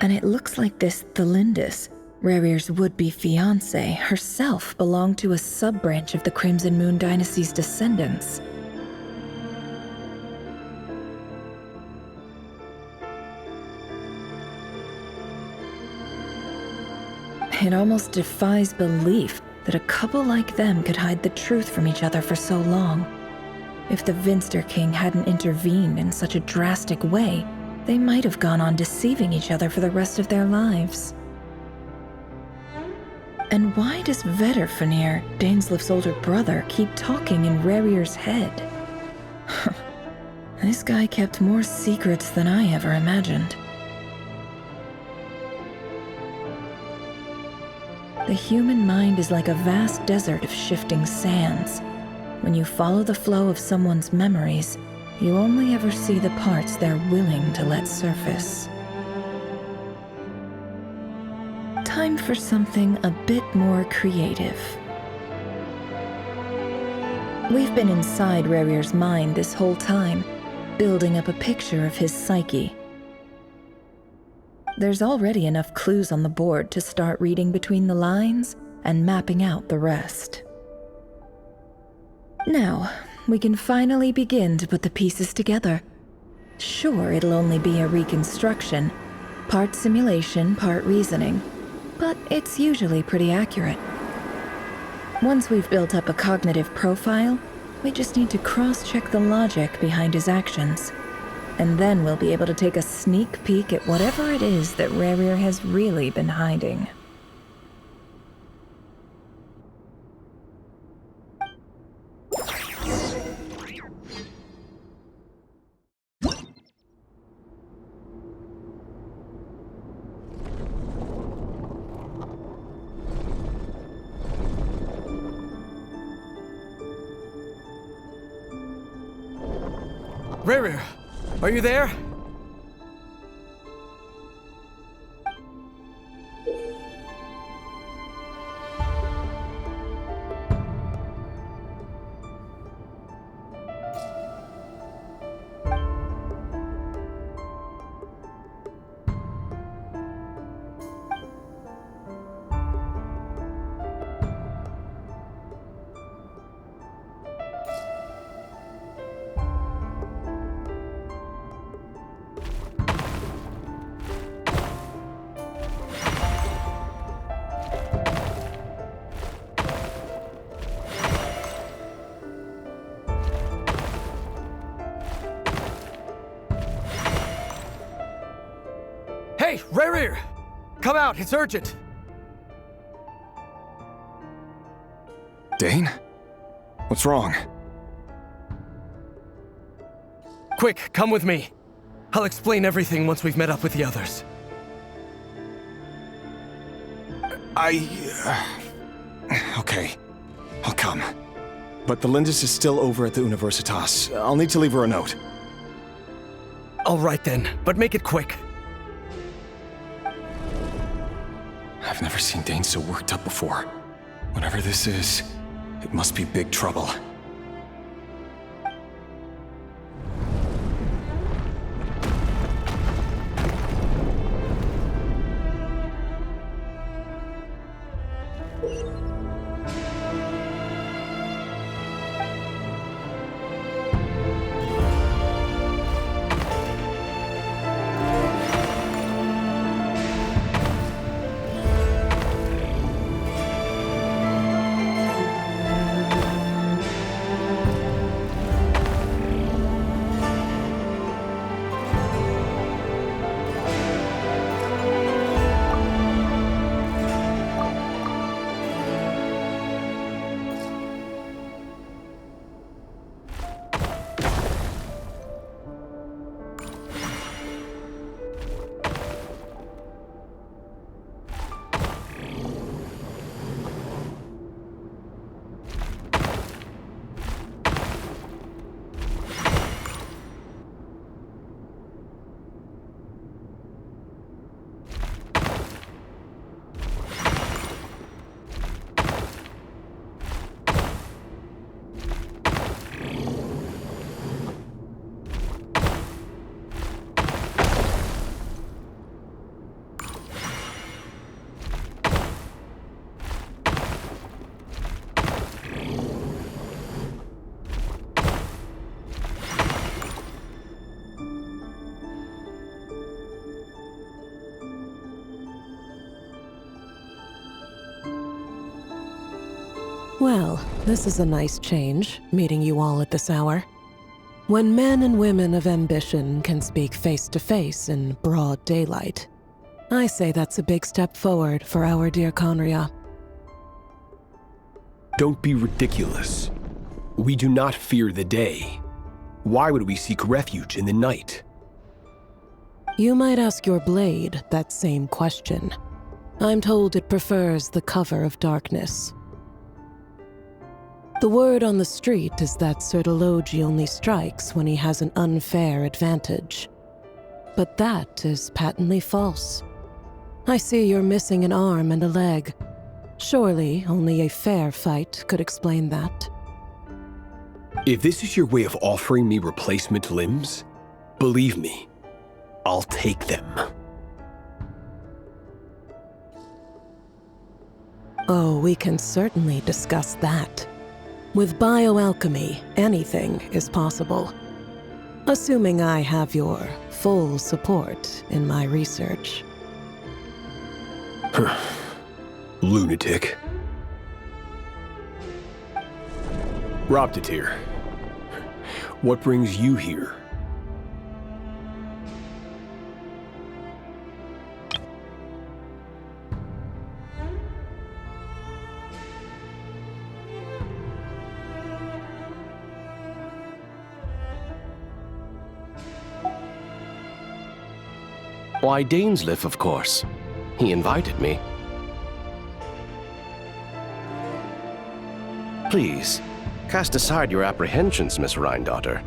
Speaker 11: And it looks like this Tholindis, Rerir's would-be fiancée, herself belonged to a sub-branch of the Crimson Moon dynasty's descendants. It almost defies belief that a couple like them could hide the truth from each other for so long. If the Vinster King hadn't intervened in such a drastic way, they might have gone on deceiving each other for the rest of their lives. And why does Vedderfanir, Daneslif's older brother, keep talking in Rerir's head? This guy kept more secrets than I ever imagined. The human mind is like a vast desert of shifting sands. When you follow the flow of someone's memories, you only ever see the parts they're willing to let surface. Time for something a bit more creative. We've been inside Rerir's mind this whole time, building up a picture of his psyche. There's already enough clues on the board to start reading between the lines and mapping out the rest. Now, we can finally begin to put the pieces together. Sure, it'll only be a reconstruction, part simulation, part reasoning, but it's usually pretty accurate. Once we've built up a cognitive profile, we just need to cross-check the logic behind his actions. And then we'll be able to take a sneak peek at whatever it is that Rerir has really been hiding.
Speaker 10: Rerir, are you there? Hey, Rerir! Come out, it's urgent!
Speaker 15: Dane? What's wrong?
Speaker 10: Quick, come with me. I'll explain everything once we've met up with the others.
Speaker 15: Okay. I'll come. But Tholindis is still over at the Universitas. I'll need to leave her a note.
Speaker 10: All right then, but make it quick.
Speaker 15: I've never seen Dane so worked up before. Whatever this is, it must be big trouble.
Speaker 7: Well, this is a nice change, meeting you all at this hour. When men and women of ambition can speak face to face in broad daylight, I say that's a big step forward for our dear Conria.
Speaker 22: Don't be ridiculous. We do not fear the day. Why would we seek refuge in the night?
Speaker 7: You might ask your blade that same question. I'm told it prefers the cover of darkness. The word on the street is that Tholindis only strikes when he has an unfair advantage. But that is patently false. I see you're missing an arm and a leg. Surely only a fair fight could explain that.
Speaker 22: If this is your way of offering me replacement limbs, believe me, I'll take them.
Speaker 7: Oh, we can certainly discuss that. With bioalchemy, anything is possible. Assuming I have your full support in my research.
Speaker 22: Lunatic. Roptatir, what brings you here?
Speaker 23: Why, Dainsleif, of course. He invited me. Please, cast aside your apprehensions, Miss Rhindaughter.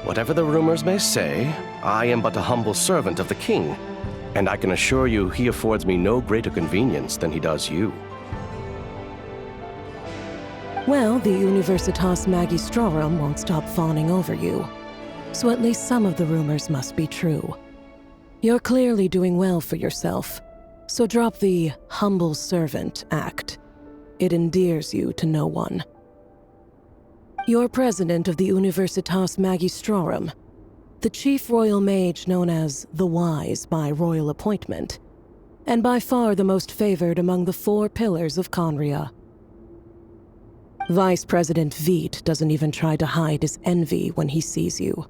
Speaker 23: Whatever the rumors may say, I am but a humble servant of the king, and I can assure you he affords me no greater convenience than he does you.
Speaker 7: Well, the Universitas Magistrorum won't stop fawning over you. So at least some of the rumors must be true. You're clearly doing well for yourself, so drop the humble servant act. It endears you to no one. You're president of the Universitas Magistrorum, the chief royal mage known as the Wise by royal appointment, and by far the most favored among the 4 pillars of Conria. Vice President Veit doesn't even try to hide his envy when he sees you.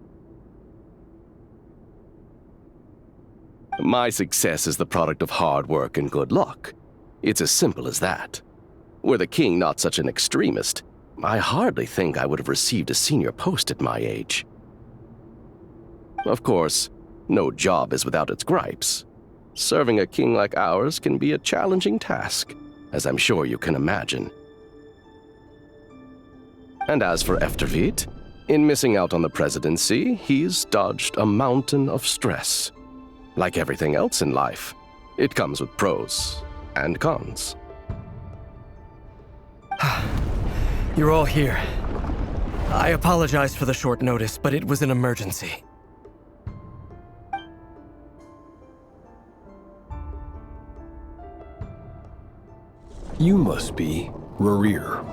Speaker 23: My success is the product of hard work and good luck. It's as simple as that. Were the king not such an extremist, I hardly think I would have received a senior post at my age. Of course, no job is without its gripes. Serving a king like ours can be a challenging task, as I'm sure you can imagine. And as for Efterveit, in missing out on the presidency, he's dodged a mountain of stress. Like everything else in life, it comes with pros and cons.
Speaker 10: You're all here. I apologize for the short notice, but it was an emergency.
Speaker 22: You must be Rerir.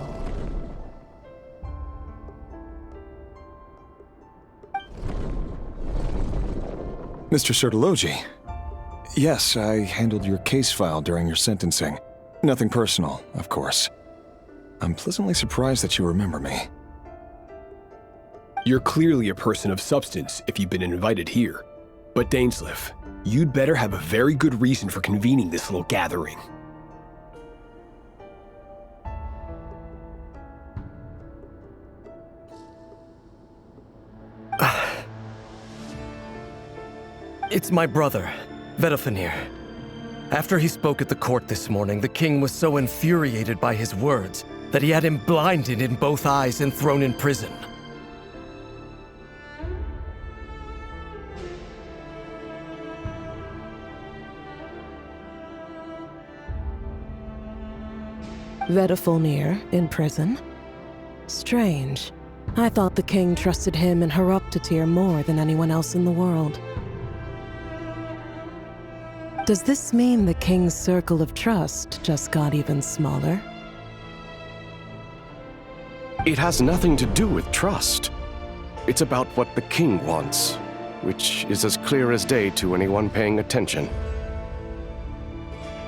Speaker 15: Mr. Tholindis. Yes, I handled your case file during your sentencing. Nothing personal, of course. I'm pleasantly surprised that you remember me.
Speaker 22: You're clearly a person of substance if you've been invited here. But Dainsleif, you'd better have a very good reason for convening this little gathering.
Speaker 10: It's my brother, Vedafenir. After he spoke at the court this morning, the king was so infuriated by his words that he had him blinded in both eyes and thrown in prison.
Speaker 7: Vedafenir in prison? Strange. I thought the king trusted him and Roptatir more than anyone else in the world. Does this mean the king's circle of trust just got even smaller?
Speaker 23: It has nothing to do with trust. It's about what the king wants, which is as clear as day to anyone paying attention.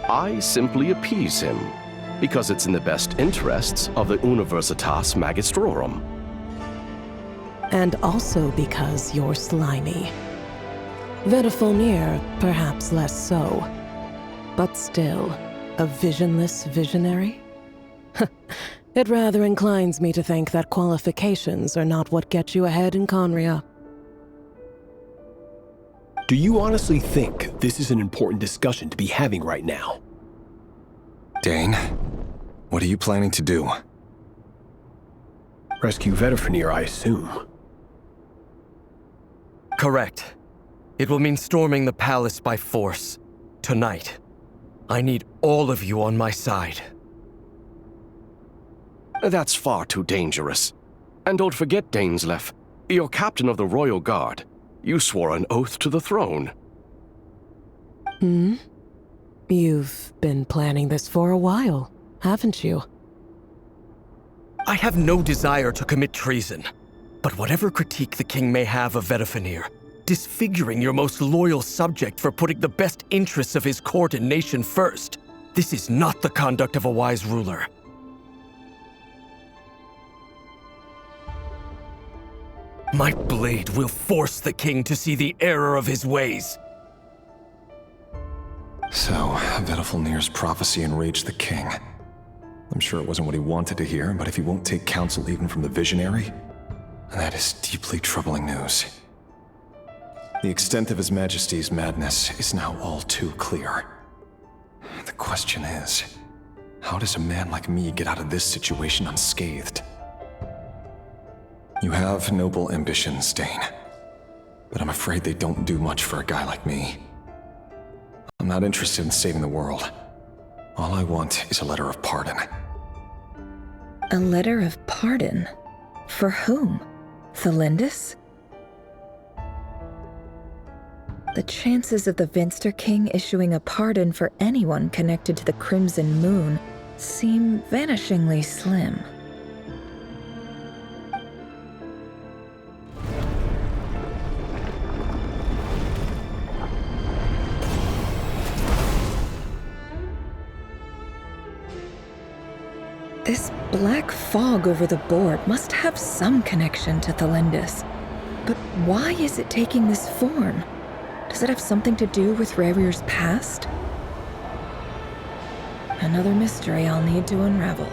Speaker 23: I simply appease him, Because it's in the best interests of the Universitas Magistrorum.
Speaker 7: And also because you're slimy. Vettelfenir, perhaps less so. But still, a visionless visionary? It rather inclines me to think that qualifications are not what get you ahead in Conria.
Speaker 22: Do you honestly think this is an important discussion to be having right now?
Speaker 15: Dane, what are you planning to do?
Speaker 22: Rescue Vettelfenir, I assume.
Speaker 10: Correct. It will mean storming the palace by force. Tonight. I need all of you on my side.
Speaker 23: That's far too dangerous. And don't forget, Dainsleif, you're captain of the Royal Guard. You swore an oath to the throne.
Speaker 7: Hmm? You've been planning this for a while, haven't you?
Speaker 10: I have no desire to commit treason. But whatever critique the king may have of Vettelfenir, disfiguring your most loyal subject for putting the best interests of his court and nation first, this is not the conduct of a wise ruler. My blade will force the king to see the error of his ways.
Speaker 15: So, Vettelfenir's prophecy enraged the king. I'm sure it wasn't what he wanted to hear, but if he won't take counsel even from the visionary, that is deeply troubling news. The extent of His Majesty's madness is now all too clear. The question is, how does a man like me get out of this situation unscathed? You have noble ambitions, Dane, but I'm afraid they don't do much for a guy like me. I'm not interested in saving the world. All I want is a letter of pardon.
Speaker 11: A letter of pardon? For whom? Tholindis? The chances of the Vinster King issuing a pardon for anyone connected to the Crimson Moon seem vanishingly slim. This black fog over the board must have some connection to Tholindis. But why is it taking this form? Does it have something to do with Rerir's past? Another mystery I'll need to unravel.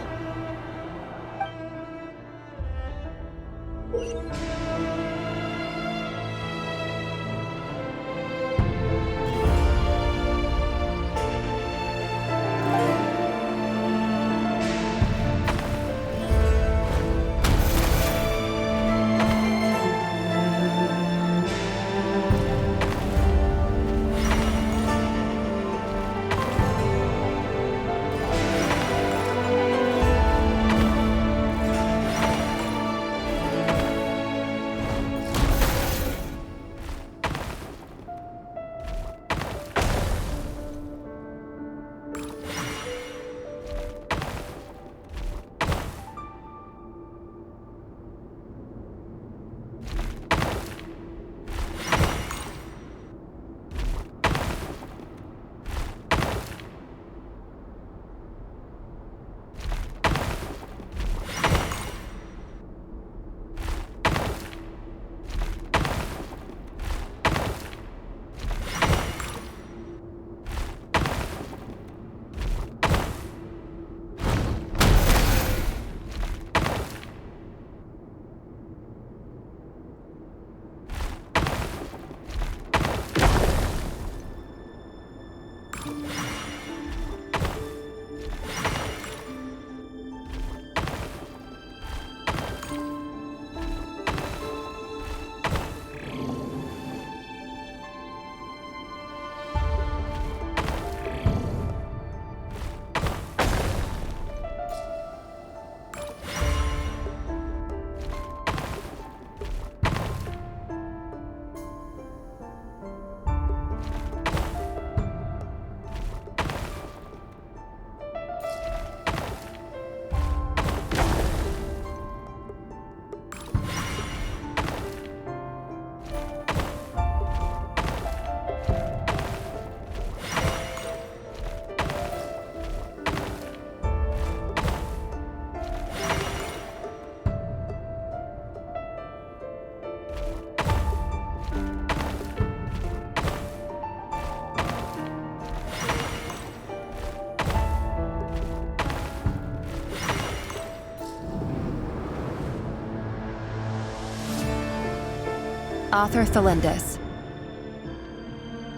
Speaker 5: Author Tholindis.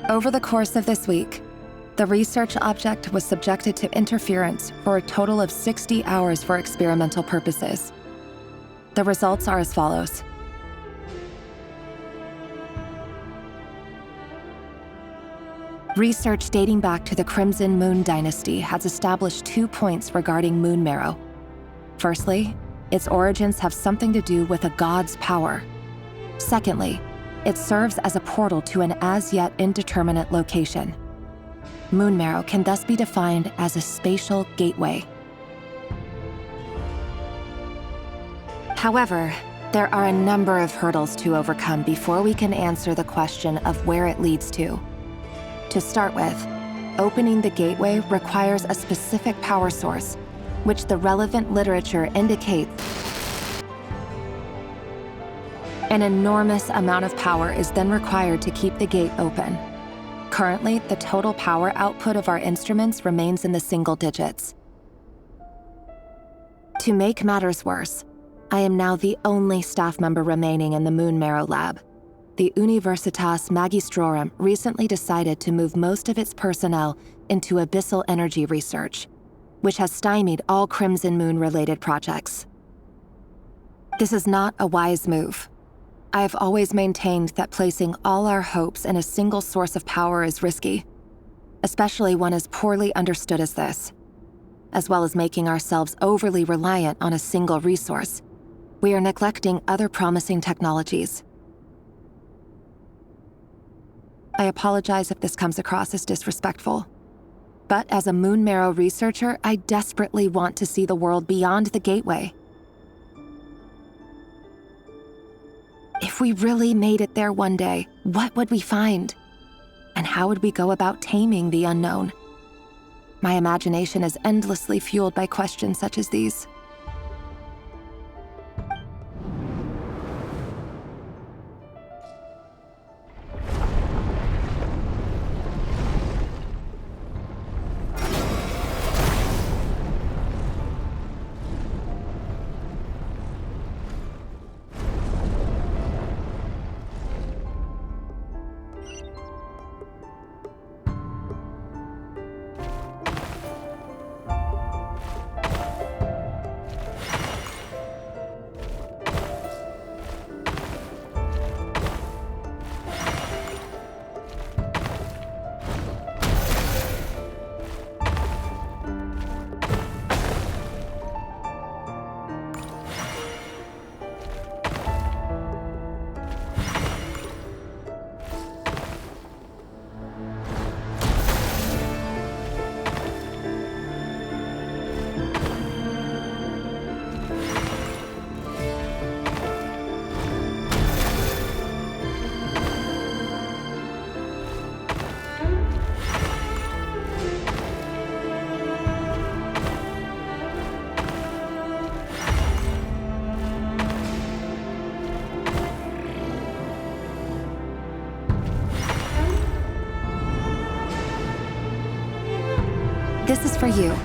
Speaker 5: Over the course of this week, the research object was subjected to interference for a total of 60 hours for experimental purposes. The results are as follows. Research dating back to the Crimson Moon dynasty has established 2 points regarding moon marrow. Firstly, its origins have something to do with a god's power. Secondly, it serves as a portal to an as-yet indeterminate location. Moon marrow can thus be defined as a spatial gateway. However, there are a number of hurdles to overcome before we can answer the question of where it leads to. To start with, opening the gateway requires a specific power source, which the relevant literature indicates. An enormous amount of power is then required to keep the gate open. Currently, the total power output of our instruments remains in the single digits. To make matters worse, I am now the only staff member remaining in the Moon Marrow lab. The Universitas Magistrorum recently decided to move most of its personnel into abyssal energy research, which has stymied all Crimson Moon-related projects. This is not a wise move. I have always maintained that placing all our hopes in a single source of power is risky, especially one as poorly understood as this. As well as making ourselves overly reliant on a single resource, we are neglecting other promising technologies. I apologize if this comes across as disrespectful, but as a Moon Marrow researcher, I desperately want to see the world beyond the gateway. If we really made it there one day, what would we find? And how would we go about taming the unknown? My imagination is endlessly fueled by questions such as these. This is for you.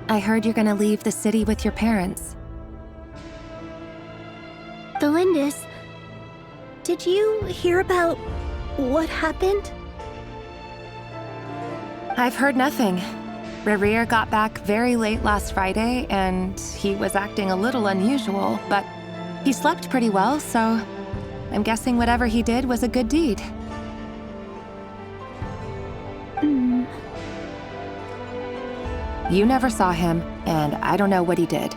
Speaker 5: I heard you're gonna leave the city with your parents.
Speaker 18: Tholindis, did you hear about what happened?
Speaker 5: I've heard nothing. Rerir got back very late last Friday, and he was acting a little unusual, but he slept pretty well, so I'm guessing whatever he did was a good deed. You never saw him, and I don't know what he did.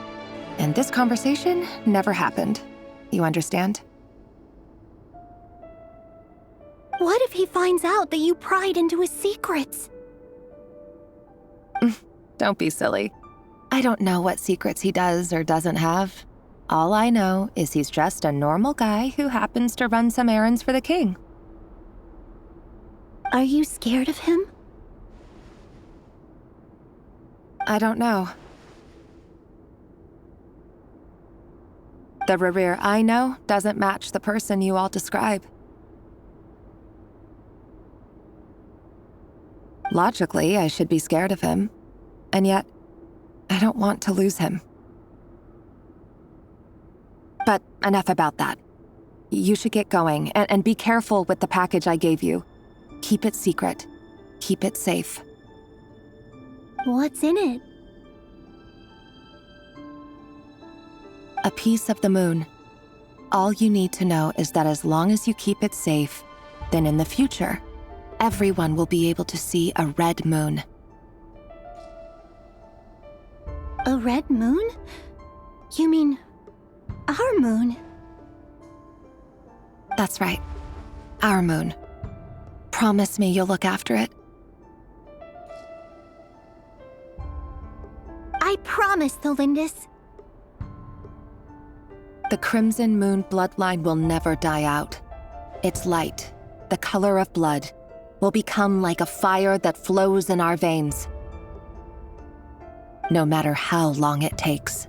Speaker 5: And this conversation never happened. You understand?
Speaker 18: What if he finds out that you pried into his secrets?
Speaker 5: Don't be silly. I don't know what secrets he does or doesn't have. All I know is he's just a normal guy who happens to run some errands for the king.
Speaker 18: Are you scared of him?
Speaker 5: I don't know. The Rerir I know doesn't match the person you all describe. Logically, I should be scared of him, and yet, I don't want to lose him. But enough about that. You should get going, and be careful with the package I gave you. Keep it secret. Keep it safe.
Speaker 1: What's in it?
Speaker 5: A piece of the moon. All you need to know is that as long as you keep it safe, then in the future, everyone will be able to see a red moon.
Speaker 1: A red moon? You mean our moon?
Speaker 5: That's right. Our moon. Promise me you'll look after it.
Speaker 1: I promise, Tholindis.
Speaker 5: The Crimson Moon bloodline will never die out. Its light, the color of blood, will become like a fire that flows in our veins. No matter how long it takes.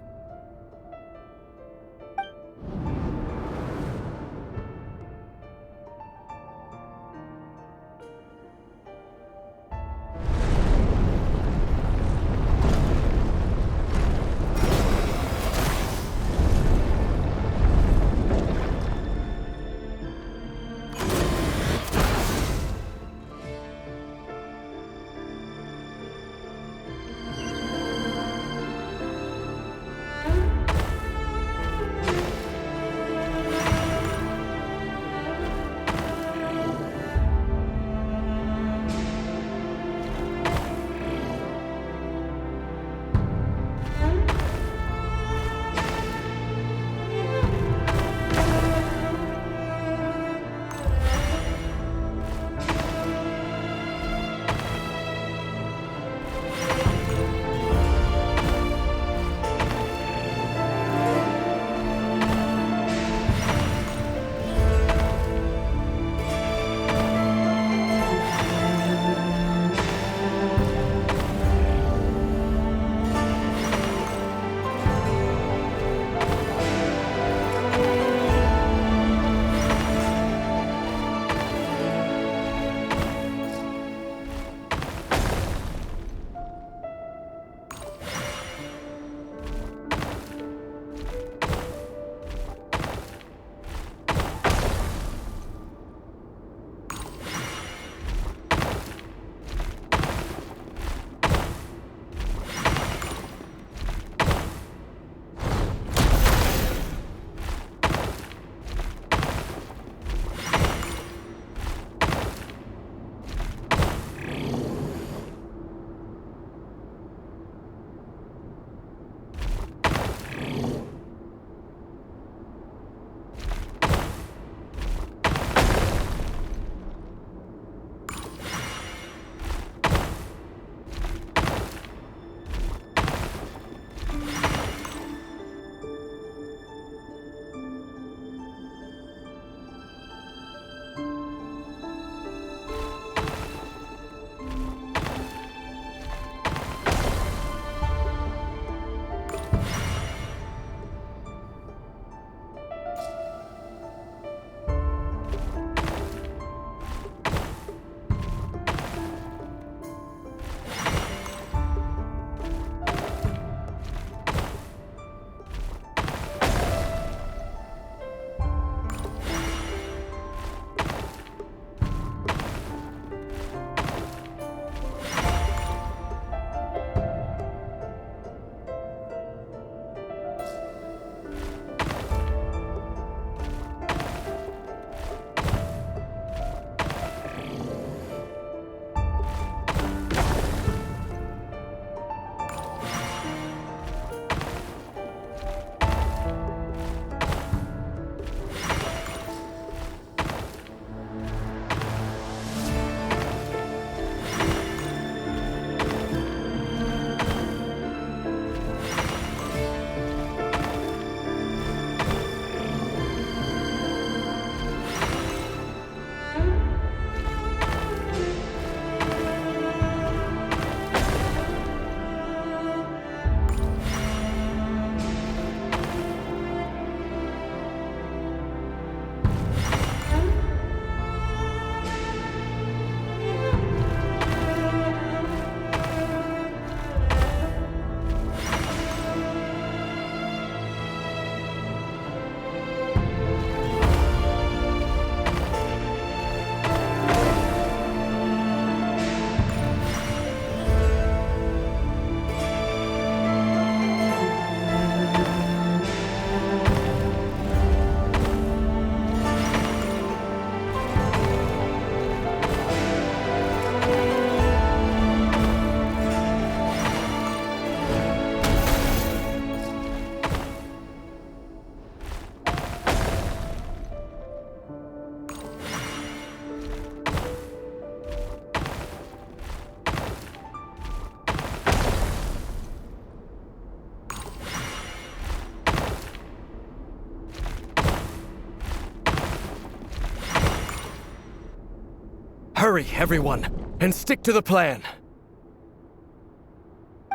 Speaker 10: Hurry, everyone, and stick to the plan.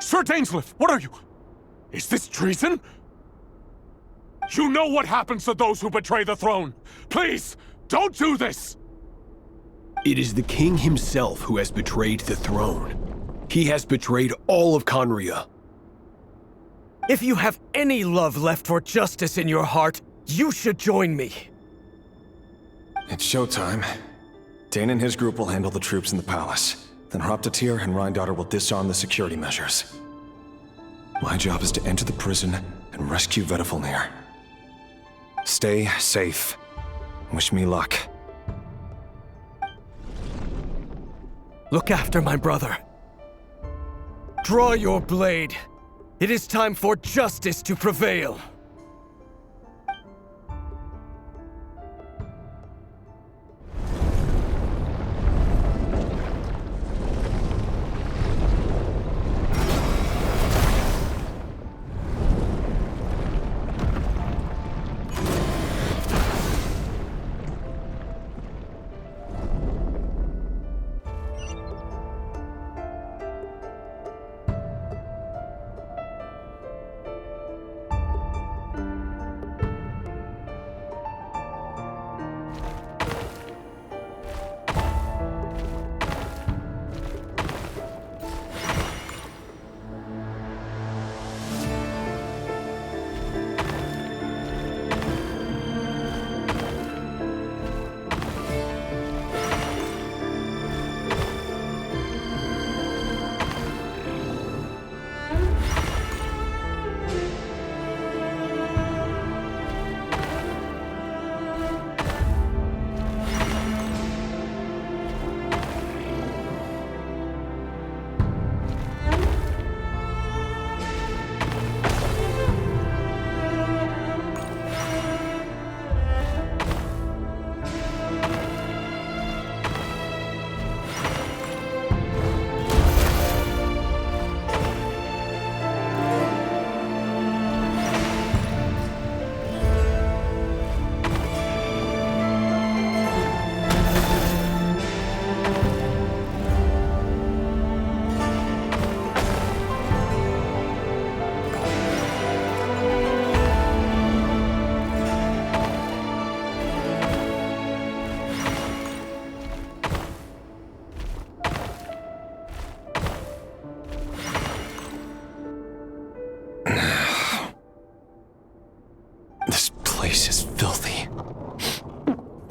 Speaker 4: Sir Dainsleif, what are you? Is this treason? You know what happens to those who betray the throne. Please, don't do this!
Speaker 22: It is the king himself who has betrayed the throne. He has betrayed all of Conria.
Speaker 10: If you have any love left for justice in your heart, you should join me.
Speaker 15: It's showtime. Dane and his group will handle the troops in the palace. Then Hraptatir and Rhindaughter will disarm the security measures. My job is to enter the prison and rescue Vedifalnir. Stay safe. Wish me luck.
Speaker 10: Look after my brother. Draw your blade. It is time for justice to prevail.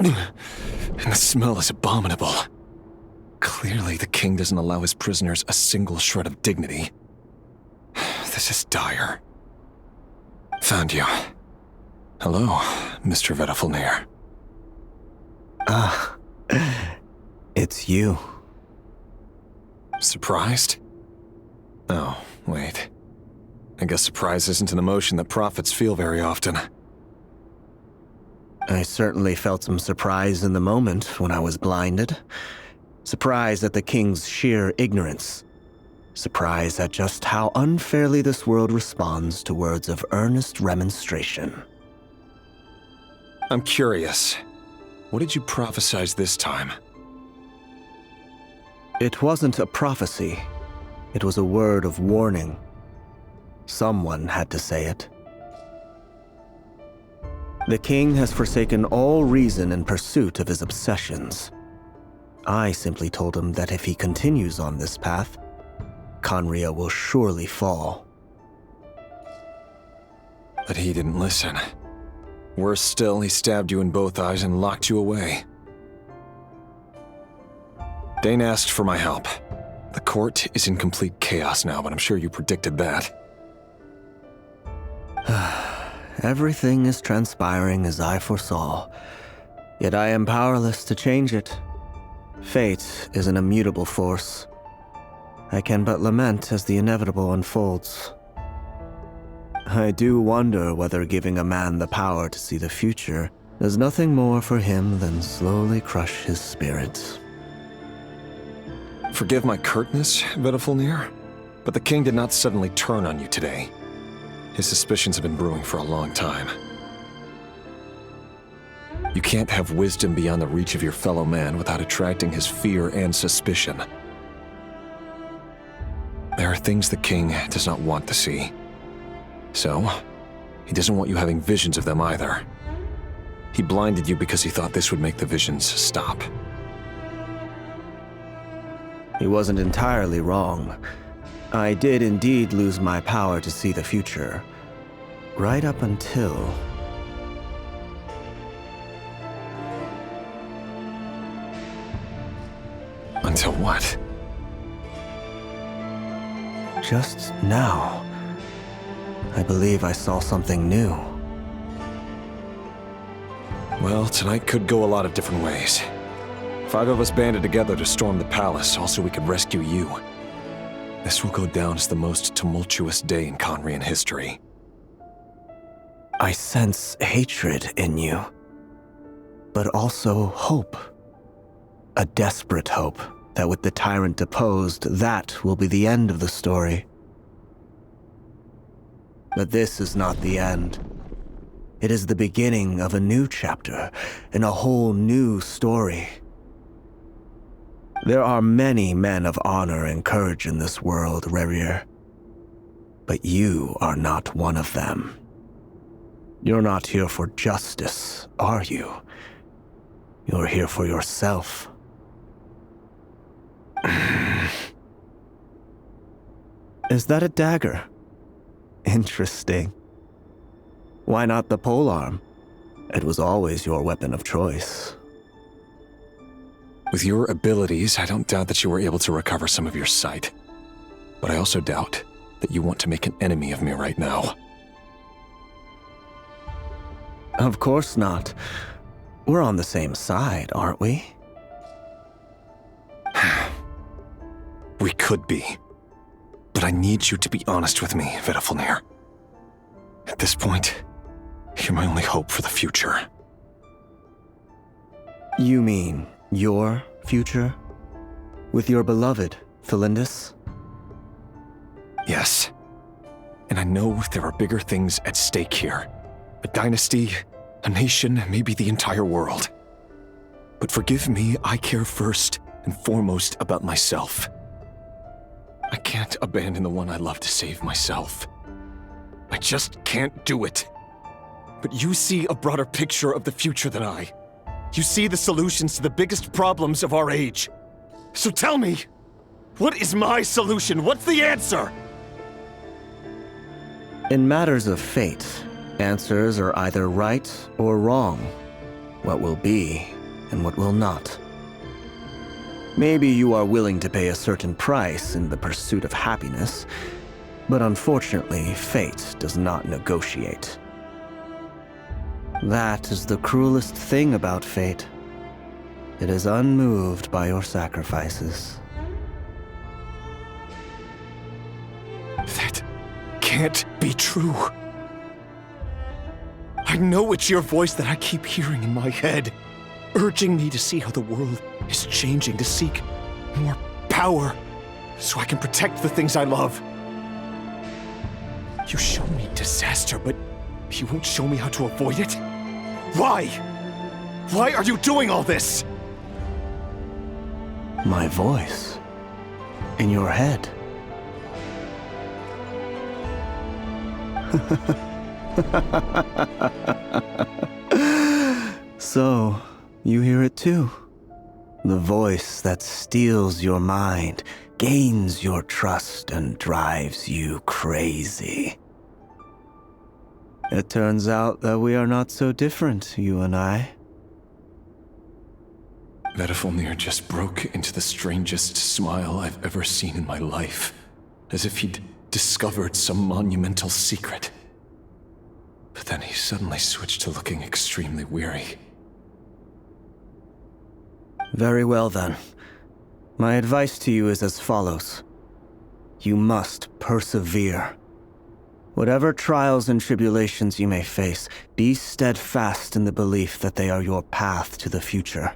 Speaker 15: And the smell is abominable. Clearly, the king doesn't allow his prisoners a single shred of dignity. This is dire. Found you. Hello, Mr. Vedifalnir.
Speaker 17: Ah, it's you.
Speaker 15: Surprised? Oh, wait. I guess surprise isn't an emotion that prophets feel very often.
Speaker 17: I certainly felt some surprise in the moment when I was blinded. Surprise at the king's sheer ignorance. Surprise at just how unfairly this world responds to words of earnest remonstration.
Speaker 15: I'm curious. What did you prophesize this time?
Speaker 17: It wasn't a prophecy. It was a word of warning. Someone had to say it. The king has forsaken all reason in pursuit of his obsessions. I simply told him that if he continues on this path, Conria will surely fall.
Speaker 15: But he didn't listen. Worse still, he stabbed you in both eyes and locked you away. Dane asked for my help. The court is in complete chaos now, but I'm sure you predicted that.
Speaker 17: Everything is transpiring as I foresaw, yet I am powerless to change it. Fate is an immutable force. I can but lament as the inevitable unfolds. I do wonder whether giving a man the power to see the future does nothing more for him than slowly crush his spirit.
Speaker 15: Forgive my curtness, Vedifalnir, but the king did not suddenly turn on you today. His suspicions have been brewing for a long time. You can't have wisdom beyond the reach of your fellow man without attracting his fear and suspicion. There are things the king does not want to see. So, he doesn't want you having visions of them either. He blinded you because he thought this would make the visions stop.
Speaker 17: He wasn't entirely wrong. I did indeed lose my power to see the future. Right up until...
Speaker 15: Until what?
Speaker 17: Just now. I believe I saw something new.
Speaker 15: Well, tonight could go a lot of different ways. 5 of us banded together to storm the palace, also we could rescue you. This will go down as the most tumultuous day in Conrian history.
Speaker 17: I sense hatred in you, but also hope. A desperate hope that with the tyrant deposed, that will be the end of the story. But this is not the end. It is the beginning of a new chapter in a whole new story. There are many men of honor and courage in this world, Rerir. But you are not one of them. You're not here for justice, are you? You're here for yourself. Is that a dagger? Interesting. Why not the polearm? It was always your weapon of choice.
Speaker 15: With your abilities, I don't doubt that you were able to recover some of your sight. But I also doubt that you want to make an enemy of me right now.
Speaker 17: Of course not. We're on the same side, aren't we?
Speaker 15: We could be. But I need you to be honest with me, Vedafilnir. At this point, you're my only hope for the future.
Speaker 17: You mean your future? With your beloved, Tholindis?
Speaker 15: Yes. And I know there are bigger things at stake here. A dynasty, a nation, maybe the entire world. But forgive me, I care first and foremost about myself. I can't abandon the one I love to save myself. I just can't do it. But you see a broader picture of the future than I. You see the solutions to the biggest problems of our age. So tell me, what is my solution? What's the answer?
Speaker 17: In matters of fate, answers are either right or wrong. What will be and what will not. Maybe you are willing to pay a certain price in the pursuit of happiness, but unfortunately, fate does not negotiate. That is the cruelest thing about fate. It is unmoved by your sacrifices.
Speaker 15: That can't be true. I know it's your voice that I keep hearing in my head, urging me to see how the world is changing, to seek more power, so I can protect the things I love. You show me disaster, but you won't show me how to avoid it? Why? Why are you doing all this?
Speaker 17: My voice. In your head. So, you hear it too. The voice that steals your mind, gains your trust, and drives you crazy. It turns out that we are not so different, you and I.
Speaker 15: Vedafilnir just broke into the strangest smile I've ever seen in my life, as if he'd discovered some monumental secret. But then he suddenly switched to looking extremely weary.
Speaker 17: Very well then. My advice to you is as follows. You must persevere. Whatever trials and tribulations you may face, be steadfast in the belief that they are your path to the future.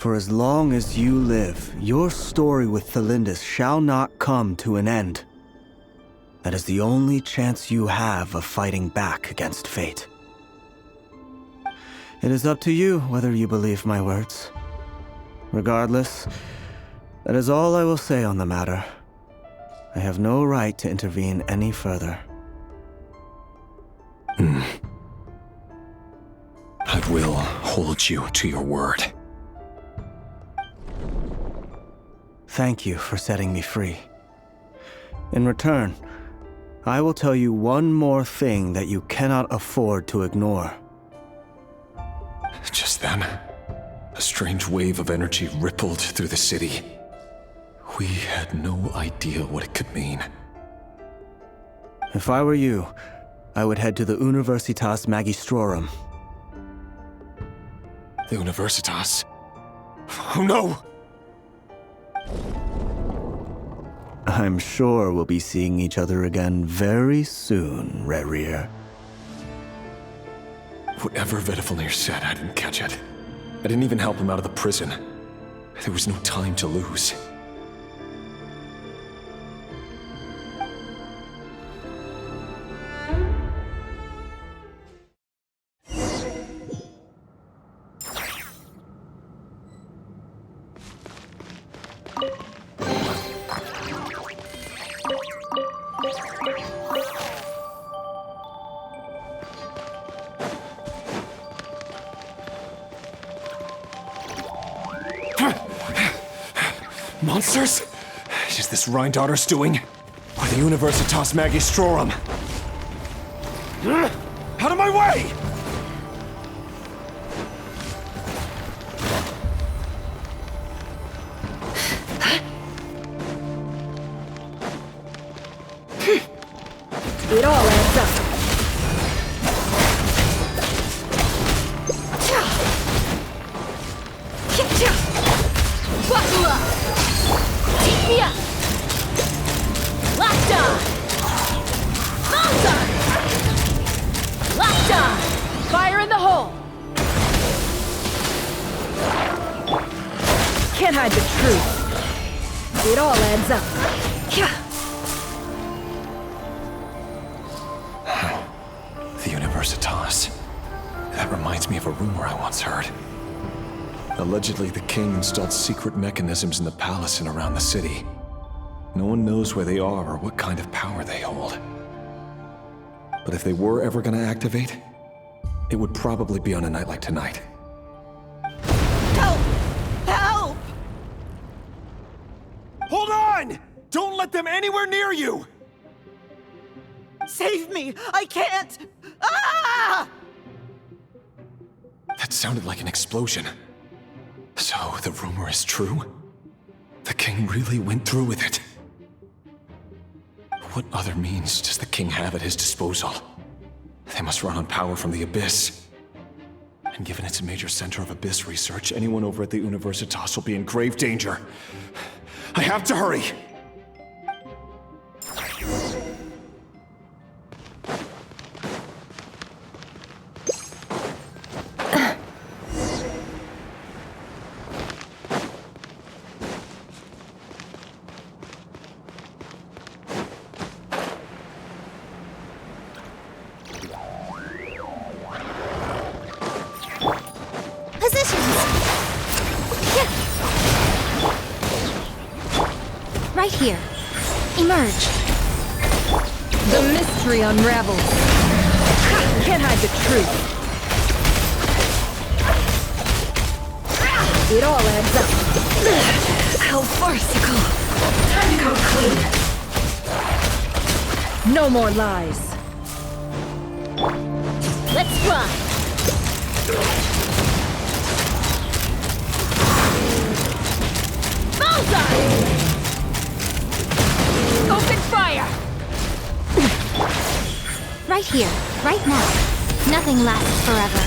Speaker 17: For as long as you live, your story with Tholindis shall not come to an end. That is the only chance you have of fighting back against fate. It is up to you whether you believe my words. Regardless, that is all I will say on the matter. I have no right to intervene any further.
Speaker 15: I will hold you to your word.
Speaker 17: Thank you for setting me free. In return, I will tell you one more thing that you cannot afford to ignore.
Speaker 15: Just then, a strange wave of energy rippled through the city. We had no idea what it could mean.
Speaker 17: If I were you, I would head to the Universitas Magistrorum.
Speaker 15: The Universitas? Oh no!
Speaker 17: I'm sure we'll be seeing each other again very soon, Rerir.
Speaker 15: Whatever Vedifalnir said, I didn't catch it. I didn't even help him out of the prison. There was no time to lose. Monsters? Is this Rhindaughter's doing? Or the Universitas Magistrorum? Out of my way!
Speaker 18: It all adds up.
Speaker 19: Fire in the hole! Can't hide the truth. It all adds up.
Speaker 15: The Universitas. That reminds me of a rumor I once heard. Allegedly, the king installed secret mechanisms in the palace and around the city. No one knows where they are or what kind of power they hold. But if they were ever gonna activate, it would probably be on a night like tonight.
Speaker 6: Help! Help! Hold on! Don't let them anywhere near you! Save me! I can't! Ah!
Speaker 15: That sounded like an explosion. So, the rumor is true? The king really went through with it? What other means does the king have at his disposal? They must run on power from the Abyss. And given it's a major center of Abyss research, anyone over at the Universitas will be in grave danger. I have to hurry!
Speaker 1: Right here. Emerge.
Speaker 19: The mystery unravels. Can't hide the truth. It all adds up. How farcical. Time to come clean. No more lies.
Speaker 18: Let's fly. Bullseye!
Speaker 19: Open fire!
Speaker 1: Right here, right now. Nothing lasts forever.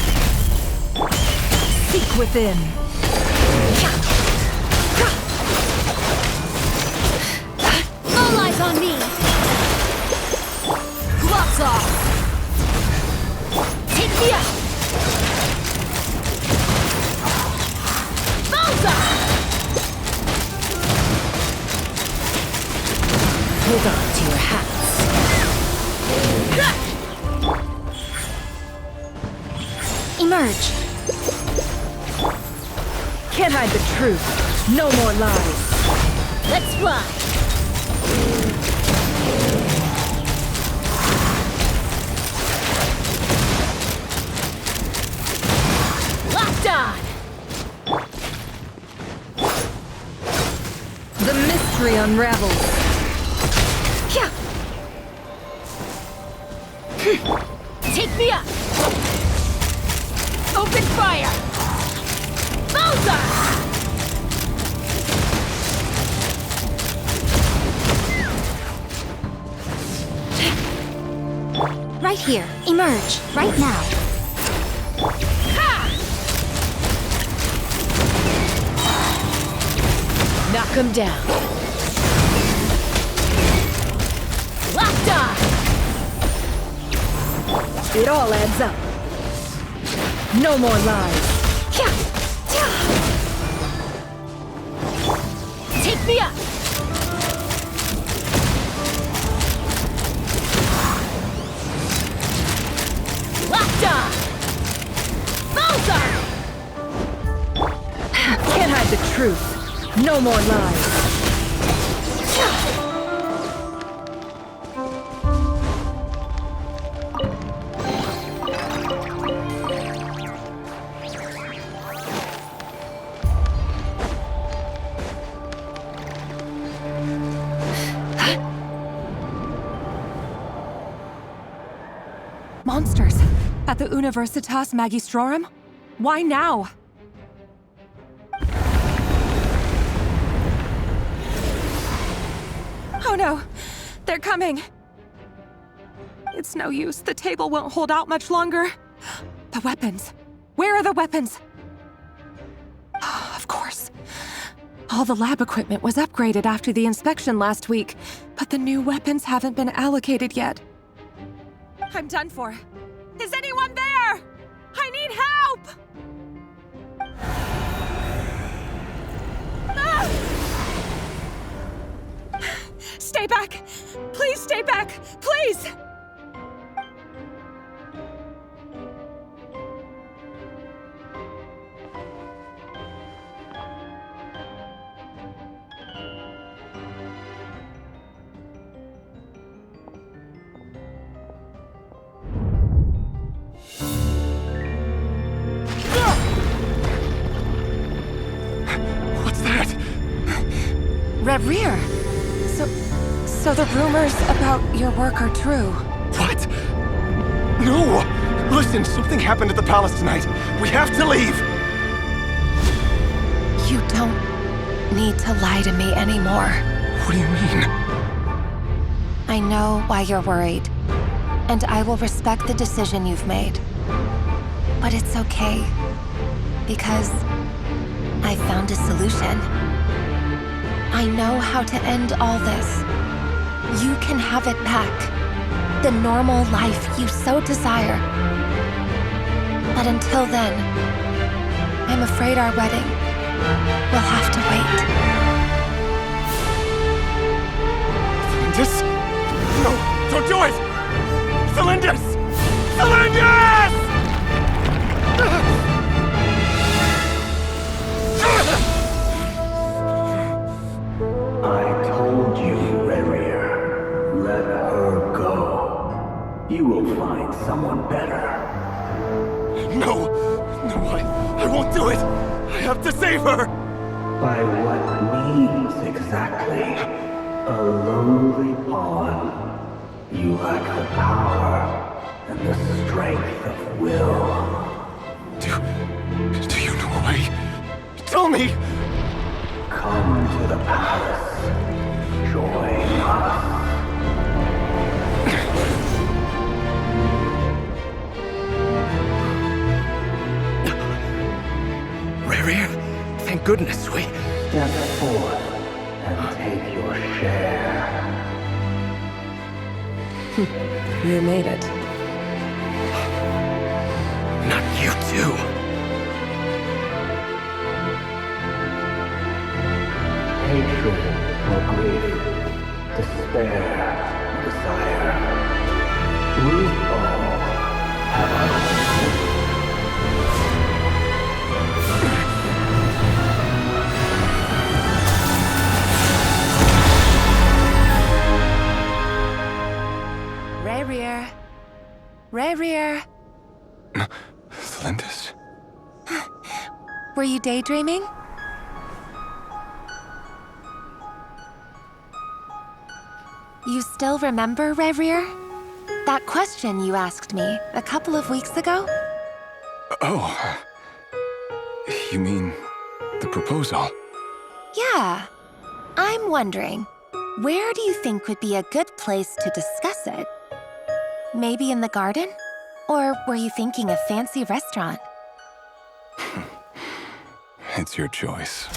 Speaker 19: Seek within.
Speaker 18: All eyes on me!
Speaker 19: Gloves off!
Speaker 18: Take me out! Bullseye!
Speaker 19: Hold on to your hats.
Speaker 1: Emerge.
Speaker 8: Can't hide the truth. No more lies.
Speaker 1: Let's ride! Locked on!
Speaker 8: The mystery unravels.
Speaker 1: Yeah. Take me up! Open fire! Bullseye!
Speaker 13: Right here. Emerge. Right now.
Speaker 1: Ha! Knock him down. Locked on!
Speaker 8: It all adds up. No more lies.
Speaker 1: Take me up! Locked on! Bullseye!
Speaker 8: Can't hide the truth. No more lies.
Speaker 19: Monsters! At the Universitas Magistrorum? Why now? Oh no! They're coming! It's no use. The table won't hold out much longer. The weapons. Where are the weapons? Of course. All the lab equipment was upgraded after the inspection last week, but the new weapons haven't been allocated yet. I'm done for. Is anyone there? I need help! Ah! Stay back! Please stay back! Please! Rerir! So the rumors about your work are true.
Speaker 6: What? No! Listen, something happened at the palace tonight. We have to leave!
Speaker 5: You don't need to lie to me anymore.
Speaker 6: What do you mean?
Speaker 5: I know why you're worried, and I will respect the decision you've made. But it's okay, because I found a solution. I know how to end all this. You can have it back. The normal life you so desire. But until then, I'm afraid our wedding will have to wait.
Speaker 6: Tholindis? No, don't do it! Tholindis! Tholindis!
Speaker 16: I told you, Rerir. Let her go. You will find someone better.
Speaker 6: No! No, I won't do it! I have to save her!
Speaker 16: By what means exactly? A lowly pawn. You lack the power and the strength of will.
Speaker 6: Do you know a way? Tell me!
Speaker 16: Come to the palace. Join us.
Speaker 10: Rerir, thank goodness we...
Speaker 16: Step forth and take your share.
Speaker 7: You made it.
Speaker 10: Not you too.
Speaker 16: Hatred or grief, despair, desire. We all have our own.
Speaker 19: Rerir. Rerir.
Speaker 15: Tholindis?
Speaker 19: Were you daydreaming? You still remember, Rerir? That question you asked me a couple of weeks ago?
Speaker 15: Oh. You mean the proposal?
Speaker 5: Yeah. I'm wondering, where do you think would be a good place to discuss it? Maybe in the garden? Or were you thinking a fancy restaurant?
Speaker 15: It's your choice.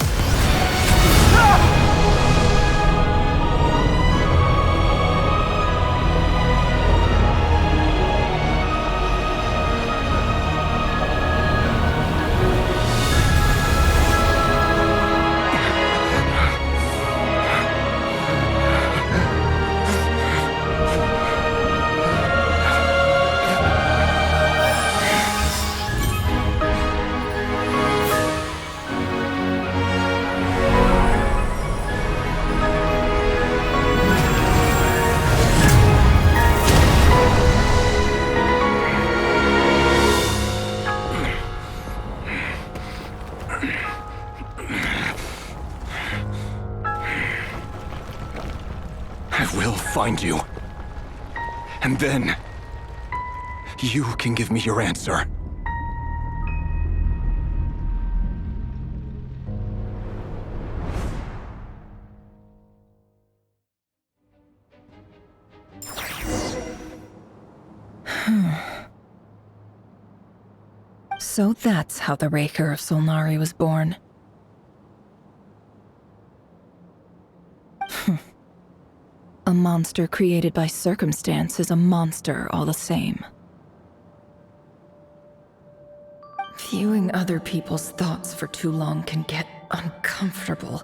Speaker 15: I will find you. And then, you can give me your answer.
Speaker 11: So that's how the Rerir of Solnari was born. A monster created by circumstance is a monster all the same. Viewing other people's thoughts for too long can get uncomfortable.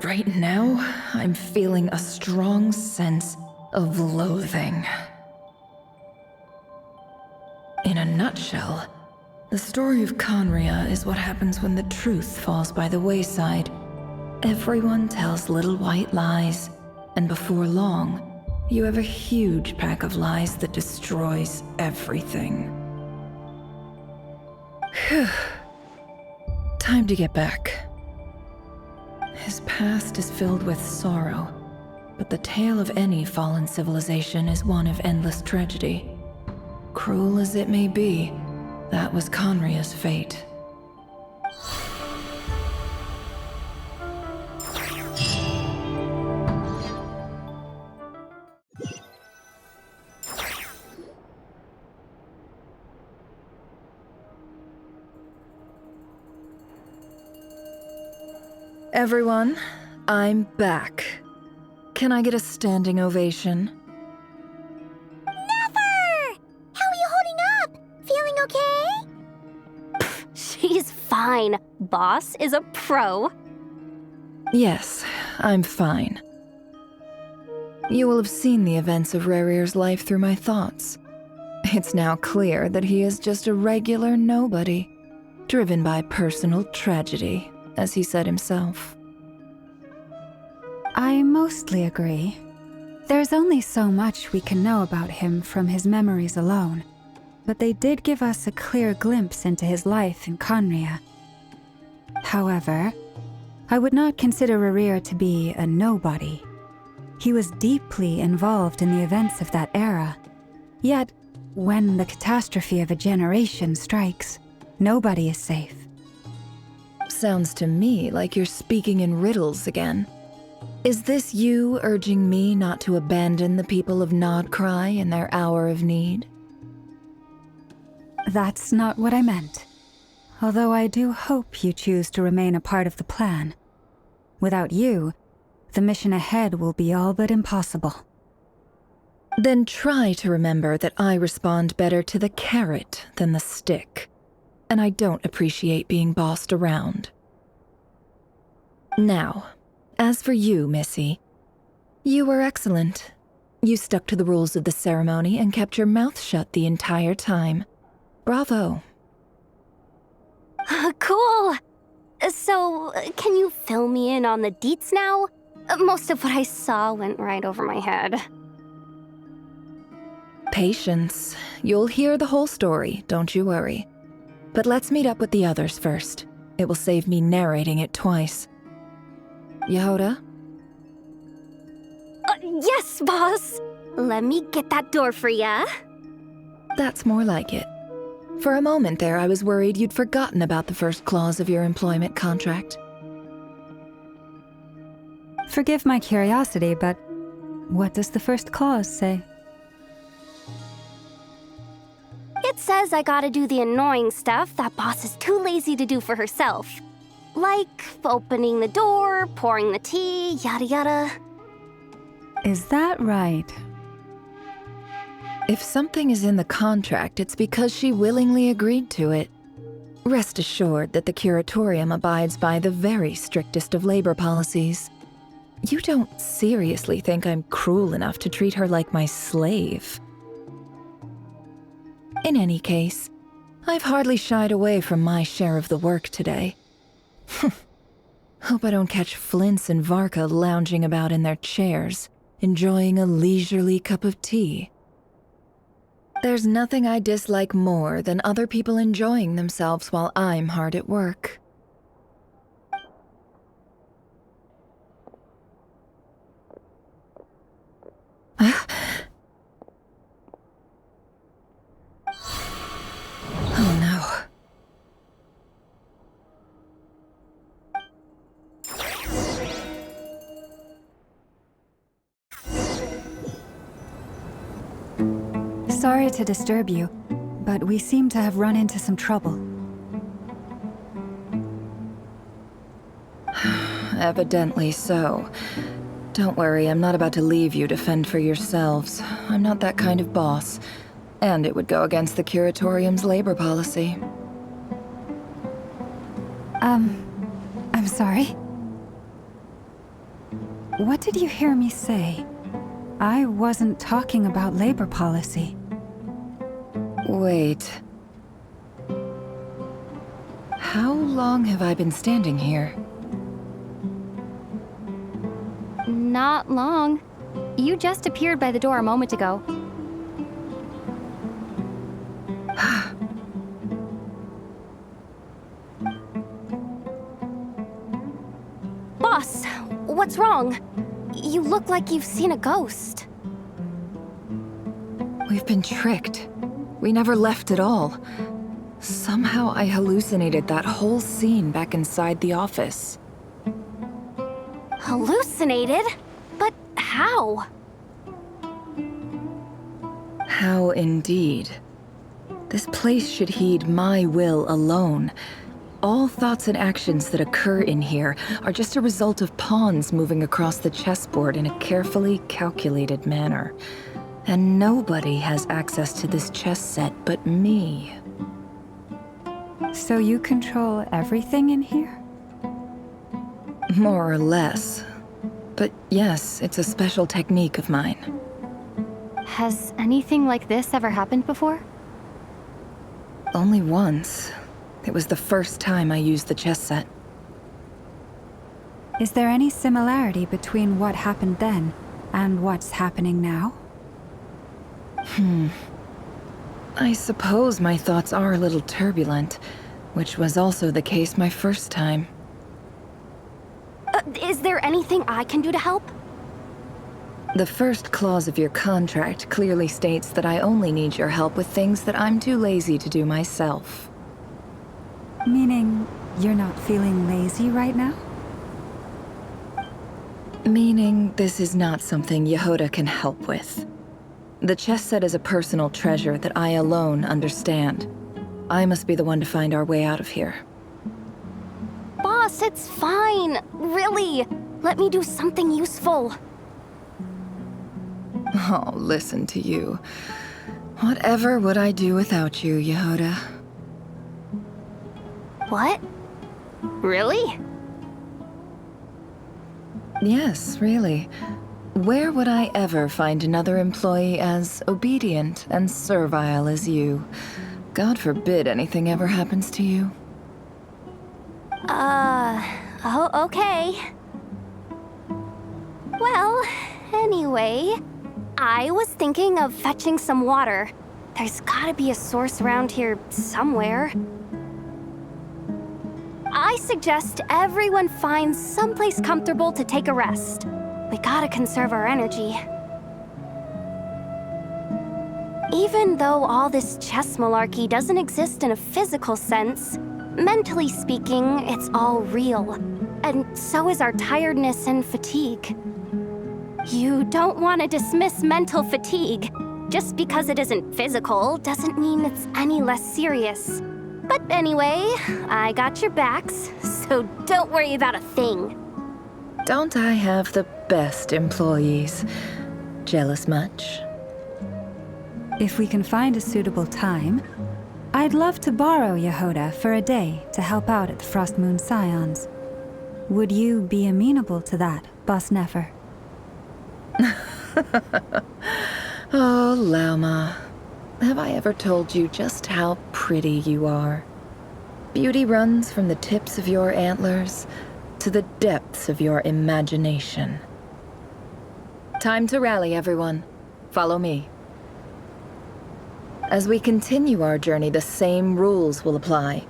Speaker 11: Right now, I'm feeling a strong sense of loathing. In a nutshell, the story of Conria is what happens when the truth falls by the wayside. Everyone tells little white lies, and before long, you have a huge pack of lies that destroys everything. Phew. Time to get back. His past is filled with sorrow, but the tale of any fallen civilization is one of endless tragedy. Cruel as it may be, that was Conria's fate. Everyone, I'm back. Can I get a standing ovation?
Speaker 1: Never! How are you holding up? Feeling okay?
Speaker 13: She's fine. Boss is a pro.
Speaker 11: Yes, I'm fine. You will have seen the events of Rerir's life through my thoughts. It's now clear that he is just a regular nobody, driven by personal tragedy, as he said himself.
Speaker 2: I mostly agree. There's only so much we can know about him from his memories alone, but they did give us a clear glimpse into his life in Conria. However, I would not consider Rerir to be a nobody. He was deeply involved in the events of that era. Yet, when the catastrophe of a generation strikes, nobody is safe.
Speaker 11: Sounds to me like you're speaking in riddles again. Is this you urging me not to abandon the people of Nodcry in their hour of need?
Speaker 2: That's not what I meant. Although I do hope you choose to remain a part of the plan. Without you, the mission ahead will be all but impossible.
Speaker 11: Then try to remember that I respond better to the carrot than the stick, and I don't appreciate being bossed around. Now, as for you, Missy, you were excellent. You stuck to the rules of the ceremony and kept your mouth shut the entire time. Bravo.
Speaker 13: Cool. So, can you fill me in on the deets now? Most of what I saw went right over my head.
Speaker 11: Patience. You'll hear the whole story, don't you worry. But let's meet up with the others first. It will save me narrating it twice. Yehoda?
Speaker 13: Yes, boss! Let me get that door for ya.
Speaker 11: That's more like it. For a moment there, I was worried you'd forgotten about the first clause of your employment contract.
Speaker 2: Forgive my curiosity, but what does the first clause say?
Speaker 13: It says I gotta do the annoying stuff that boss is too lazy to do for herself. Like opening the door, pouring the tea, yada yada.
Speaker 2: Is that right?
Speaker 11: If something is in the contract, it's because she willingly agreed to it. Rest assured that the curatorium abides by the very strictest of labor policies. You don't seriously think I'm cruel enough to treat her like my slave? In any case, I've hardly shied away from my share of the work today. Hope I don't catch Flintz and Varka lounging about in their chairs, enjoying a leisurely cup of tea. There's nothing I dislike more than other people enjoying themselves while I'm hard at work. Oh no.
Speaker 2: Sorry to disturb you, but we seem to have run into some trouble.
Speaker 11: Evidently so. Don't worry, I'm not about to leave you to fend for yourselves. I'm not that kind of boss. And it would go against the curatorium's labor policy.
Speaker 2: I'm sorry. What did you hear me say? I wasn't talking about labor policy.
Speaker 11: Wait. How long have I been standing here?
Speaker 13: Not long. You just appeared by the door a moment ago. Boss, what's wrong? You look like you've seen a ghost.
Speaker 11: We've been tricked. We never left at all. Somehow I hallucinated that whole scene back inside the office.
Speaker 13: Hallucinated? But how?
Speaker 11: How indeed. This place should heed my will alone. All thoughts and actions that occur in here are just a result of pawns moving across the chessboard in a carefully calculated manner. And nobody has access to this chess set but me.
Speaker 2: So you control everything in here?
Speaker 11: More or less. But yes, it's a special technique of mine.
Speaker 13: Has anything like this ever happened before?
Speaker 11: Only once. It was the first time I used the chess set.
Speaker 2: Is there any similarity between what happened then and what's happening now?
Speaker 11: I suppose my thoughts are a little turbulent, which was also the case my first time.
Speaker 13: Is there anything I can do to help?
Speaker 11: The first clause of your contract clearly states that I only need your help with things that I'm too lazy to do myself.
Speaker 2: Meaning, you're not feeling lazy right now?
Speaker 11: Meaning, this is not something Yehoda can help with. The chess set is a personal treasure that I alone understand. I must be the one to find our way out of here.
Speaker 13: Boss, it's fine. Really. Let me do something useful.
Speaker 11: Oh, listen to you. Whatever would I do without you, Yehoda?
Speaker 13: What? Really?
Speaker 11: Yes, really. Where would I ever find another employee as obedient and servile as you? God forbid anything ever happens to you.
Speaker 13: Oh, okay. Well, anyway, I was thinking of fetching some water. There's gotta be a source around here somewhere. I suggest everyone finds someplace comfortable to take a rest. We gotta conserve our energy. Even though all this chess malarkey doesn't exist in a physical sense, mentally speaking, it's all real. And so is our tiredness and fatigue. You don't want to dismiss mental fatigue. Just because it isn't physical doesn't mean it's any less serious. But anyway, I got your backs, so don't worry about a thing.
Speaker 11: Don't I have the best employees? Jealous much?
Speaker 2: If we can find a suitable time, I'd love to borrow Yehoda for a day to help out at the Frost Moon Scions. Would you be amenable to that, Boss Nefer?
Speaker 11: Oh, Lauma. Have I ever told you just how pretty you are? Beauty runs from the tips of your antlers to the depths of your imagination. Time to rally, everyone. Follow me. As we continue our journey, the same rules will apply.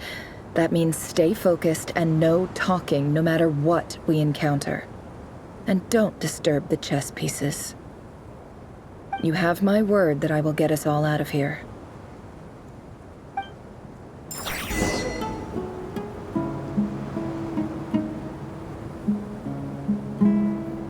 Speaker 11: That means stay focused and no talking no matter what we encounter. And don't disturb the chess pieces. You have my word that I will get us all out of here.